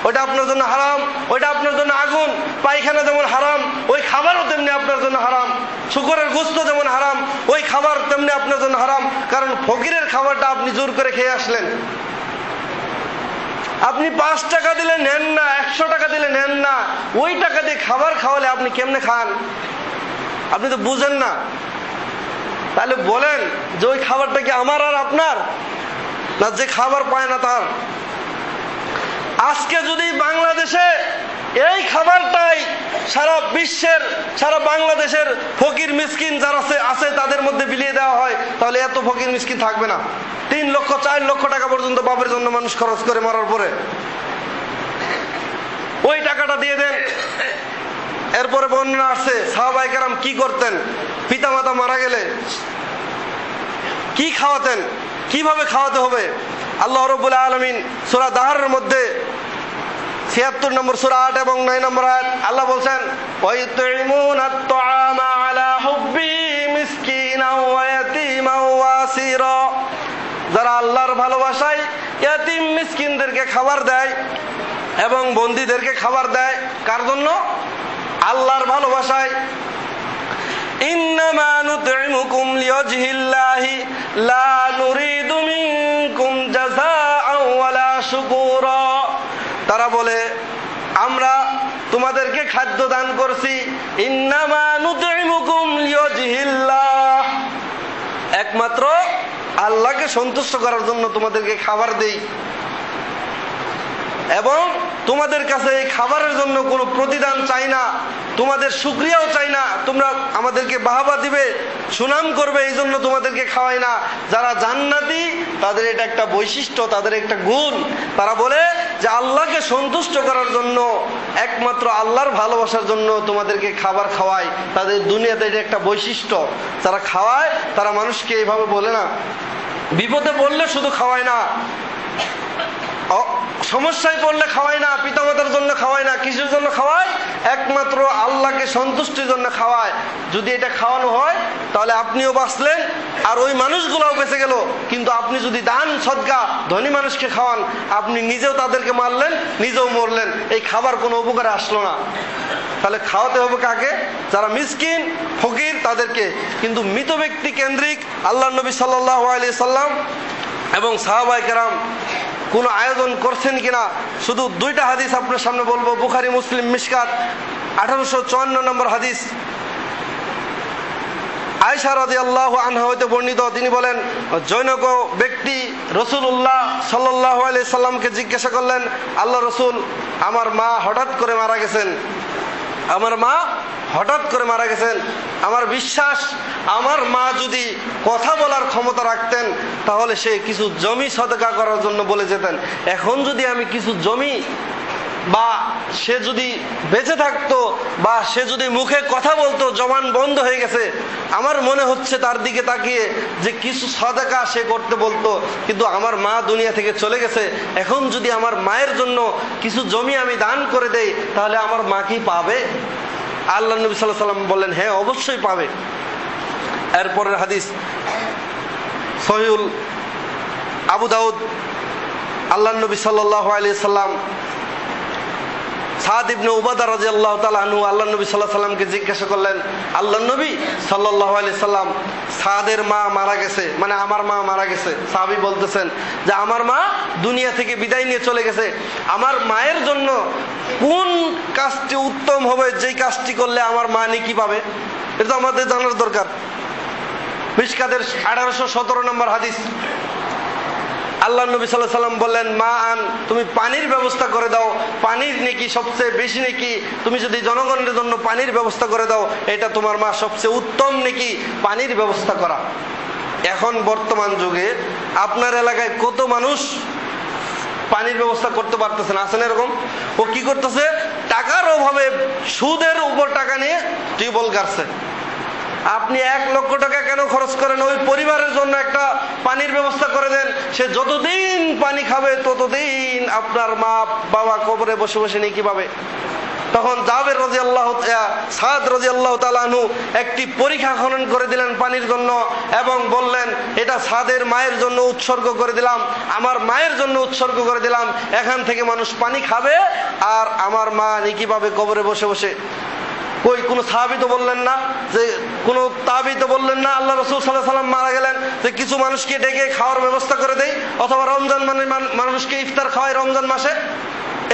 ওইটা আপনার জন্য হারাম, ওইটা আপনার জন্য আগুন। পায়খানা যেমন হারাম, ওই খাবারও তেমনি আপনার জন্য হারাম। শুকরের গোশত যেমন হারাম, ওই খাবার তেমনি আপনার জন্য হারাম, কারণ ফকিরের খাবারটা আপনি জোর করে খেয়ে আসলেন। আপনি 5 টাকা দিলে নেন না, 100 টাকা দিলে নেন না, ওই টাকা দিয়ে খাবার খাওয়ালে আপনি কেমনে খান? আপনি তো বুঝেন না। তাহলে বলেন যে ওই খাবারটা কি আমার আর আপনার, না যে খাবার পায় না তার? আজকে যদি বাংলাদেশে এই খাবারটাই সারা বিশ্বের, সারা বাংলাদেশের ফকির মিসকিন যারা আছে তাদের মধ্যে বিলিয়ে দেওয়া হয়, তাহলে এত ফকির মিসকিন থাকবে না। 3 লক্ষ 4 লক্ষ টাকা পর্যন্ত বাপের জন্য মানুষ খরচ করে মরার পরে, ওই টাকাটা দিয়ে দেন। এরপরে বর্ণনা আসছে সাহাবায়ে কেরাম কি করতেন, পিতামাতা মারা গেলে কি খাওয়াতেন, কিভাবে খাওয়াতে হবে। আল্লাহ রাব্বুল আলামিন সূরা দাহরের মধ্যে 76 নম্বর সূরা 8 এবং 9 নম্বর আয়াত আল্লাহ বলছেন, ওয়াইতুইমুনাত তুআমা আলা হুব্বি মিসকিনাও ওয়া ইয়াতীমান ওয়া আসীরা। যারা আল্লাহর ভালোবাসায় ইয়াতীম মিসকিনদেরকে খাবার দেয় এবং বন্দীদেরকে খাবার দেয়, কার জন্য? আল্লাহর ভালোবাসায়। ইন্নামা নুতইমুকুম লিওয়াজহিল্লাহি লা নুরিদু মিনকুম জাযাআন ওয়ালা শুকুরা। তারা বলে আমরা তোমাদেরকে খাদ্য দান করছি, ইন্নামা নুতইমুকুম লিওয়াজহিল্লাহ, একমাত্র আল্লাহকে সন্তুষ্ট করার জন্য তোমাদেরকে খাবার দেই, এবং তোমাদের কাছে এই খাবারের জন্য কোনো প্রতিদান চাই না, তোমাদের শুকরিয়াও চাই না, তোমরা আমাদেরকে বাহবা দিবে, সুনাম করবে, এই জন্য তোমাদেরকে খাওয়াই না। যারা জান্নাতি তাদের এটা একটা বৈশিষ্ট্য, তাদের একটা গুণ। তারা বলে যে আল্লাহকে সন্তুষ্ট করার জন্য, একমাত্র আল্লাহর ভালোবাসার জন্য তোমাদেরকে খাবার খাওয়াই। তাদের দুনিয়াতে এটা একটা বৈশিষ্ট্য। যারা খাওয়ায় তারা মানুষকে এইভাবে বলে না, বিপদে পড়লে শুধু খাওয়ায় না, সমস্যায় পড়লে খাওয়ায় না, পিতামাতার জন্য খাওয়ায় না, কিসের জন্য খাওয়ায়? একমাত্র আল্লাহকে সন্তুষ্টির জন্য খাওয়ায়। যদি এটা খাওয়ানো হয় তাহলে আপনিও বাঁচলেন আর ওই মানুষগুলোও বেঁচে গেল। কিন্তু আপনি যদি দান সদকা ধনী মানুষকে খাওয়ান, আপনি নিজেও তাদেরকে মারলেন, নিজেও মরলেন, এই খাবার কোনো উপকারে আসলো না। তাহলে খাওয়াতে হবে কাকে? যারা মিসকিন ফকির তাদেরকে। কিন্তু মৃত ব্যক্তি কেন্দ্রিক আল্লাহ নবী সাল্লাল্লাহু আলাইহি সাল্লাম এবং সাহাবায়ে কেরাম কোন আয়োজন করছেন কিনা, শুধু 2টা হাদিস আপনার সামনে বলবো। বুখারী মুসলিম মিশকাত 1854 নম্বর হাদিস, আয়েশা রাদিয়াল্লাহু আনহা হতে বর্ণিত। তিনি বলেন, জনৈক ব্যক্তি রাসূলুল্লাহ সাল্লাল্লাহু আলাইহি সাল্লামকে জিজ্ঞাসা করলেন, আল্লাহ রাসূল, আমার মা হঠাৎ করে মারা গেছেন, আমার মা হঠাৎ করে মারা গেছেন। আমার বিশ্বাস আমার মা যদি কথা বলার ক্ষমতা রাখতেন তাহলে সে কিছু জমি সদকা করার জন্য বলে যেতেন। এখন যদি আমি কিছু জমি বা সে যদি বেঁচে থাকতো বা সে যদি মুখে কথা বলতো, জবান বন্ধ হয়ে গেছে, আমার মনে হচ্ছে তার দিকে তাকিয়ে যে কিছু সাদাকা সে করতে বলতো, কিন্তু আমার মা দুনিয়া থেকে চলে গেছে, এখন যদি আমার মায়ের জন্য কিছু জমি আমি দান করে দেই তাহলে আমার মা কি পাবে? আল্লাহ নবী সাল্লাল্লাহু আলাইহি ওয়াসাল্লাম বললেন, হ্যাঁ অবশ্যই পাবে। এরপরের হাদিস সহিহুল আবু দাউদ, আল্লাহ নবী সাল্লাল্লাহু আলাইহি সাল্লাম সাদ ইবনে উবাদা রাদিয়াল্লাহু তাআলা আনহু আল্লাহ নবী সাল্লাল্লাহু আলাইহি সাল্লামকে জিজ্ঞাসা করলেন, আল্লাহ নবী সাল্লাল্লাহু আলাইহি সাল্লাম, সাদের মা মারা গেছে, মানে আমার মা মারা গেছে। সাহাবী বলতেছেন যে আমার মা দুনিয়া থেকে বিদায় নিয়ে চলে গেছে, আমার মায়ের জন্য কোন কাজটি উত্তম হবে, যেই কাজটি করলে আমার মা নেকি পাবে? এটা তো আমাদের জানার দরকার। মিশকাতের 1817 নম্বর হাদিস, আল্লাহ নবী সাল্লাল্লাহু আলাইহি সাল্লাম বললেন, মা আন, তুমি পানির ব্যবস্থা করে দাও, পানির নেকি সবচেয়ে বেশি নেকি, তুমি যদি জনগণের জন্য পানির ব্যবস্থা করে দাও এটা তোমার মা সবচেয়ে উত্তম নেকি পানির ব্যবস্থা করা। এখন বর্তমান যুগে আপনার এলাকায় কত মানুষ পানির ব্যবস্থা করতে পারতেছেন? আছেন এরকম? ও কি করতেছে, টাকার অভাবে সুদের উপর টাকা নিয়ে টিউবওয়েল গাড়ছে। আপনি 1 লক্ষ টাকা কেন খরচ করেন? ওই পরিবারের জন্য একটা পানির ব্যবস্থা করে দেন, সে যতদিন পানি খাবে ততদিন আপনার মা বাবা কবরে বসে বসে নেকি পাবে। তখন জাবের রাদিয়াল্লাহু সাদ রাদিয়াল্লাহু তাআলা আনহু একটি পরীক্ষা খনন করে দিলেন পানির জন্য এবং বললেন, এটা সাদের মায়ের জন্য উৎসর্গ করে দিলাম, আমার মায়ের জন্য উৎসর্গ করে দিলাম, এখান থেকে মানুষ পানি খাবে আর আমার মা নেকি পাবে কবরে বসে বসে। কই কোন সাহাবী তো বললেন না, যে কোন তাবী তো বললেন না আল্লাহ রাসূল সাল্লাল্লাহু আলাইহি সাল্লাম মারা গেলেন যে কিছু মানুষকে ডেকে খাওয়ার ব্যবস্থা করে দেই, অথবা রমজান মানে মানুষকে ইফতার খাওয়ায় রমজান মাসে।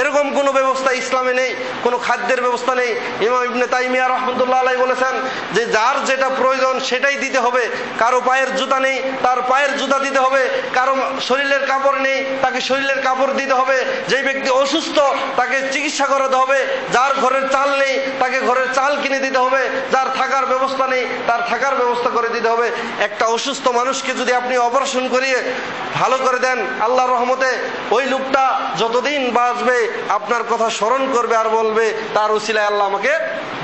এরকম কোনো ব্যবস্থা ইসলামে নেই, কোনো খাদ্যের ব্যবস্থা নেই। ইমাম ইবনে তাইমিয়া রাহমাতুল্লাহ আলাইহি বলেছেন যে যার যেটা প্রয়োজন সেটাই দিতে হবে। কারো পায়ের জুতা নেই, তার পায়ের জুতা দিতে হবে। কারো শরীরের কাপড় নেই, তাকে শরীরের কাপড় দিতে হবে। যেই ব্যক্তি অসুস্থ তাকে চিকিৎসা করাতে হবে। যার ঘরের চাল নেই তাকে ঘরের চাল কিনে দিতে হবে। যার থাকার ব্যবস্থা নেই তার থাকার ব্যবস্থা করে দিতে হবে। একটা অসুস্থ মানুষকে যদি আপনি অপারেশন করিয়ে ভালো করে দেন, আল্লাহর রহমতে ওই লোকটা যতদিন বাঁচবে আপনার কথা স্মরণ করবে আর বলবে তার উসিলায় আল্লাহ আমাকে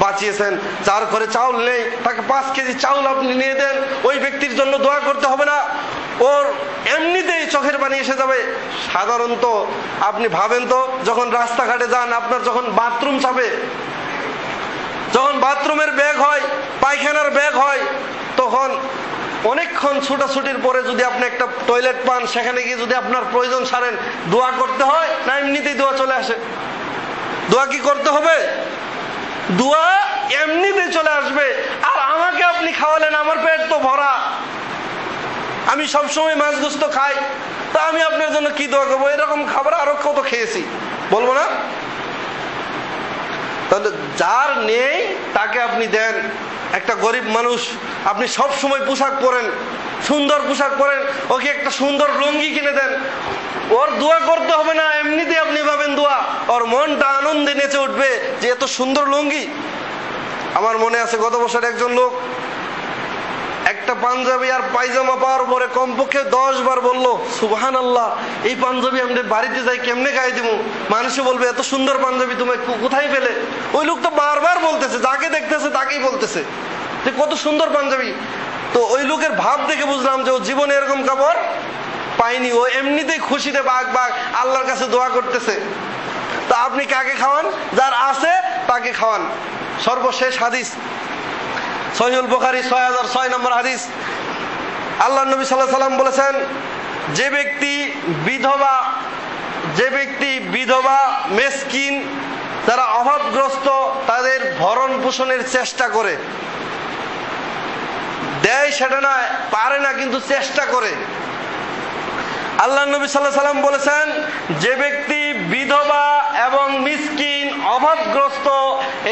বাঁচিয়েছেন। যার ঘরে চাউল নেই তাকে 5 কেজি চাউল আপনি নিয়ে দেন, ওই ব্যক্তির জন্য দোয়া করতে হবে না, ওর এমনিতেই চোখের পানি এসে যাবে। সাধারণত আপনি ভাবেন তো, যখন রাস্তাঘাটে যান, আপনার যখন বাথরুম চাপে, যখন বাথরুমের ব্যাগ হয়, পায়খানার ব্যাগ হয়, তখন অনেকক্ষণ ছুটাছুটির পরে যদি আপনি একটা টয়লেট পান, সেখানে গিয়ে যদি আপনার প্রয়োজন সারেন, দোয়া করতে হয় না এমনিতেই দোয়া চলে আসে? দোয়া কি করতে হবে? দোয়া এমনিতেই চলে আসবে। আর আমাকে আপনি খাওয়ালেন, আমার পেট তো ভরা, আমি সবসময় মাছ গোস্ত খাই, তা আমি আপনার জন্য কি দোয়া করবো? এরকম খাবার আরো কত খেয়েছি, বলবো না? তাহলে যার নেই তাকে আপনি দেন। একটা গরিব মানুষ, আপনি সব সময় পোশাক পরেন, সুন্দর পোশাক পরেন, ওকে একটা সুন্দর লুঙ্গি কিনে দেন। ওর দোয়া করতে হবে না, এমনিতে আপনি পাবেন দোয়া। ওর মনটা আনন্দে নেচে উঠবে যে এত সুন্দর লুঙ্গি। আমার মনে আছে গত বছর একজন লোক একটা পাঞ্জাবি আর পায়জামা পাওয়ার পরে কমপক্ষে 10 বার বললো, সুবহানাল্লাহ, এই পাঞ্জাবি আমাদের বাড়িতে যাই কেমনে গায়ে দিব? মানুষে বলবে এত সুন্দর পাঞ্জাবি তুমি কোথায় পেলে? ওই লোক তো বারবার বলতেছে, যাকে দেখতেছে তাকেই বলতেছে যে কত সুন্দর পাঞ্জাবি। তো ওই লোকের ভাব দেখে বুঝলাম যে ও জীবনে এরকম কাপড় পায়নি, ও এমনিতেই খুশিতে বাঘ বাঘ আল্লাহর কাছে দোয়া করতেছে। তা আপনি কাকে খাওয়ান? যার আছে তাকে খাওয়ান। সর্বশেষ হাদিস, সহিহুল বুখারী 6006 নম্বর হাদিস, আল্লাহ নবী সাল্লাল্লাহু আলাইহি সাল্লাম বলেছেন, যে ব্যক্তি বিধবা মিসকিন, যারা অভাবগ্রস্ত, তাদের ভরণ পোষণের চেষ্টা করে, দেয় সেটা না, পারে না কিন্তু চেষ্টা করে। আল্লাহ নবী সাল্লাল্লাহু আলাইহি সাল্লাম বলেছেন, যে ব্যক্তি বিধবা এবং মিসকিন, অভাবগ্রস্ত,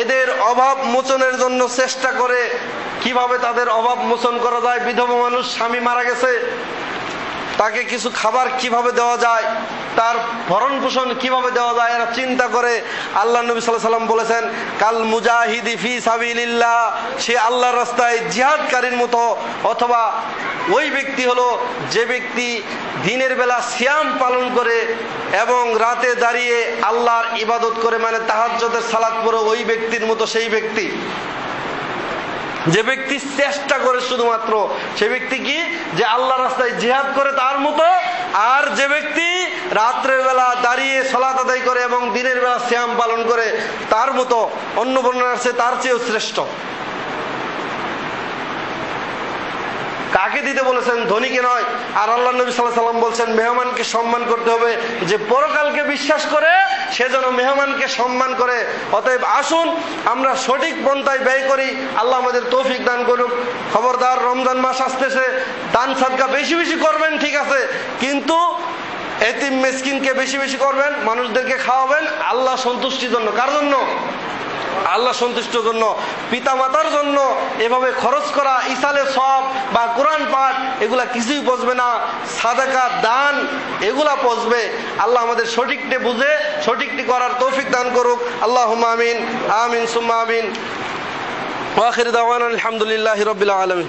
এদের অভাব মোচনের জন্য চেষ্টা করে, কিভাবে তাদের অভাব মোচন করা যায়? বিধবা মানুষ, স্বামী মারা গেছে, তাকে কিছু খাবার কিভাবে দেওয়া যায়, তার ভরণ পোষণ কিভাবে দেওয়া যায়, এরা চিন্তা করে। আল্লাহ নবী সাল্লাল্লাহু আলাইহি সাল্লাম বলেছেন, কাল মুজাহিদি ফি সাবিলিল্লাহ, সে আল্লাহর রাস্তায় জিহাদকারীর মতো, অথবা ওই ব্যক্তি হলো যে ব্যক্তি দিনের বেলা সিয়াম পালন করে এবং রাতে দাঁড়িয়ে আল্লাহর ইবাদত করে, মানে তাহাজ্জুদের সালাত পড়ে ওই ব্যক্তির মতো সেই ব্যক্তি। যে ব্যক্তি চেষ্টা করে শুধুমাত্র, সে ব্যক্তি কি, যে আল্লাহ রাস্তায় জিহাদ করে তার মতো। আর যে ব্যক্তি রাত্রের বেলা দাঁড়িয়ে সালাত আদায় করে এবং দিনের বেলা সিয়াম পালন করে তার মতো, অন্য বর্ণনা আছে তার চেয়েও শ্রেষ্ঠ। কাকে দিতে বলেছেন? ধনীকে নয়। আর আল্লাহ নবী সাল্লাল্লাহু আলাইহি ওয়াসাল্লাম বলছেন মেহমানকে সম্মান করতে হবে, যে পরকালকে বিশ্বাস করে সে যেন মেহমানকে সম্মান করে। অতএব আসুন আমরা সঠিক পন্থায় ব্যয় করি, আল্লাহ আমাদের তৌফিক দান করুক। খবরদার, রমজান মাস আসতেছে, দান সাদকা বেশি বেশি করবেন, ঠিক আছে, কিন্তু এতিম মিসকিনকে বেশি বেশি করবেন, মানুষদেরকে খাওয়াবেন আল্লাহ সন্তুষ্টির জন্য। কার জন্য? আল্লাহ সন্তুষ্টির জন্য, পিতা মাতার জন্য। এভাবে খরচ করা, ইসালে সওয়াব বা কোরআন পাঠ এগুলা কিছুই পচবে না। সাদাকা, দান এগুলা পচবে। আল্লাহ আমাদের সঠিকটি বুঝে সঠিকটি করার তৌফিক দান করুক। আল্লাহুম্মা আমিন, আমিন সুম্মা আমিন। ওয়া আখিরু দাওয়ানা আলহামদুলিল্লাহি রাব্বিল আলামিন।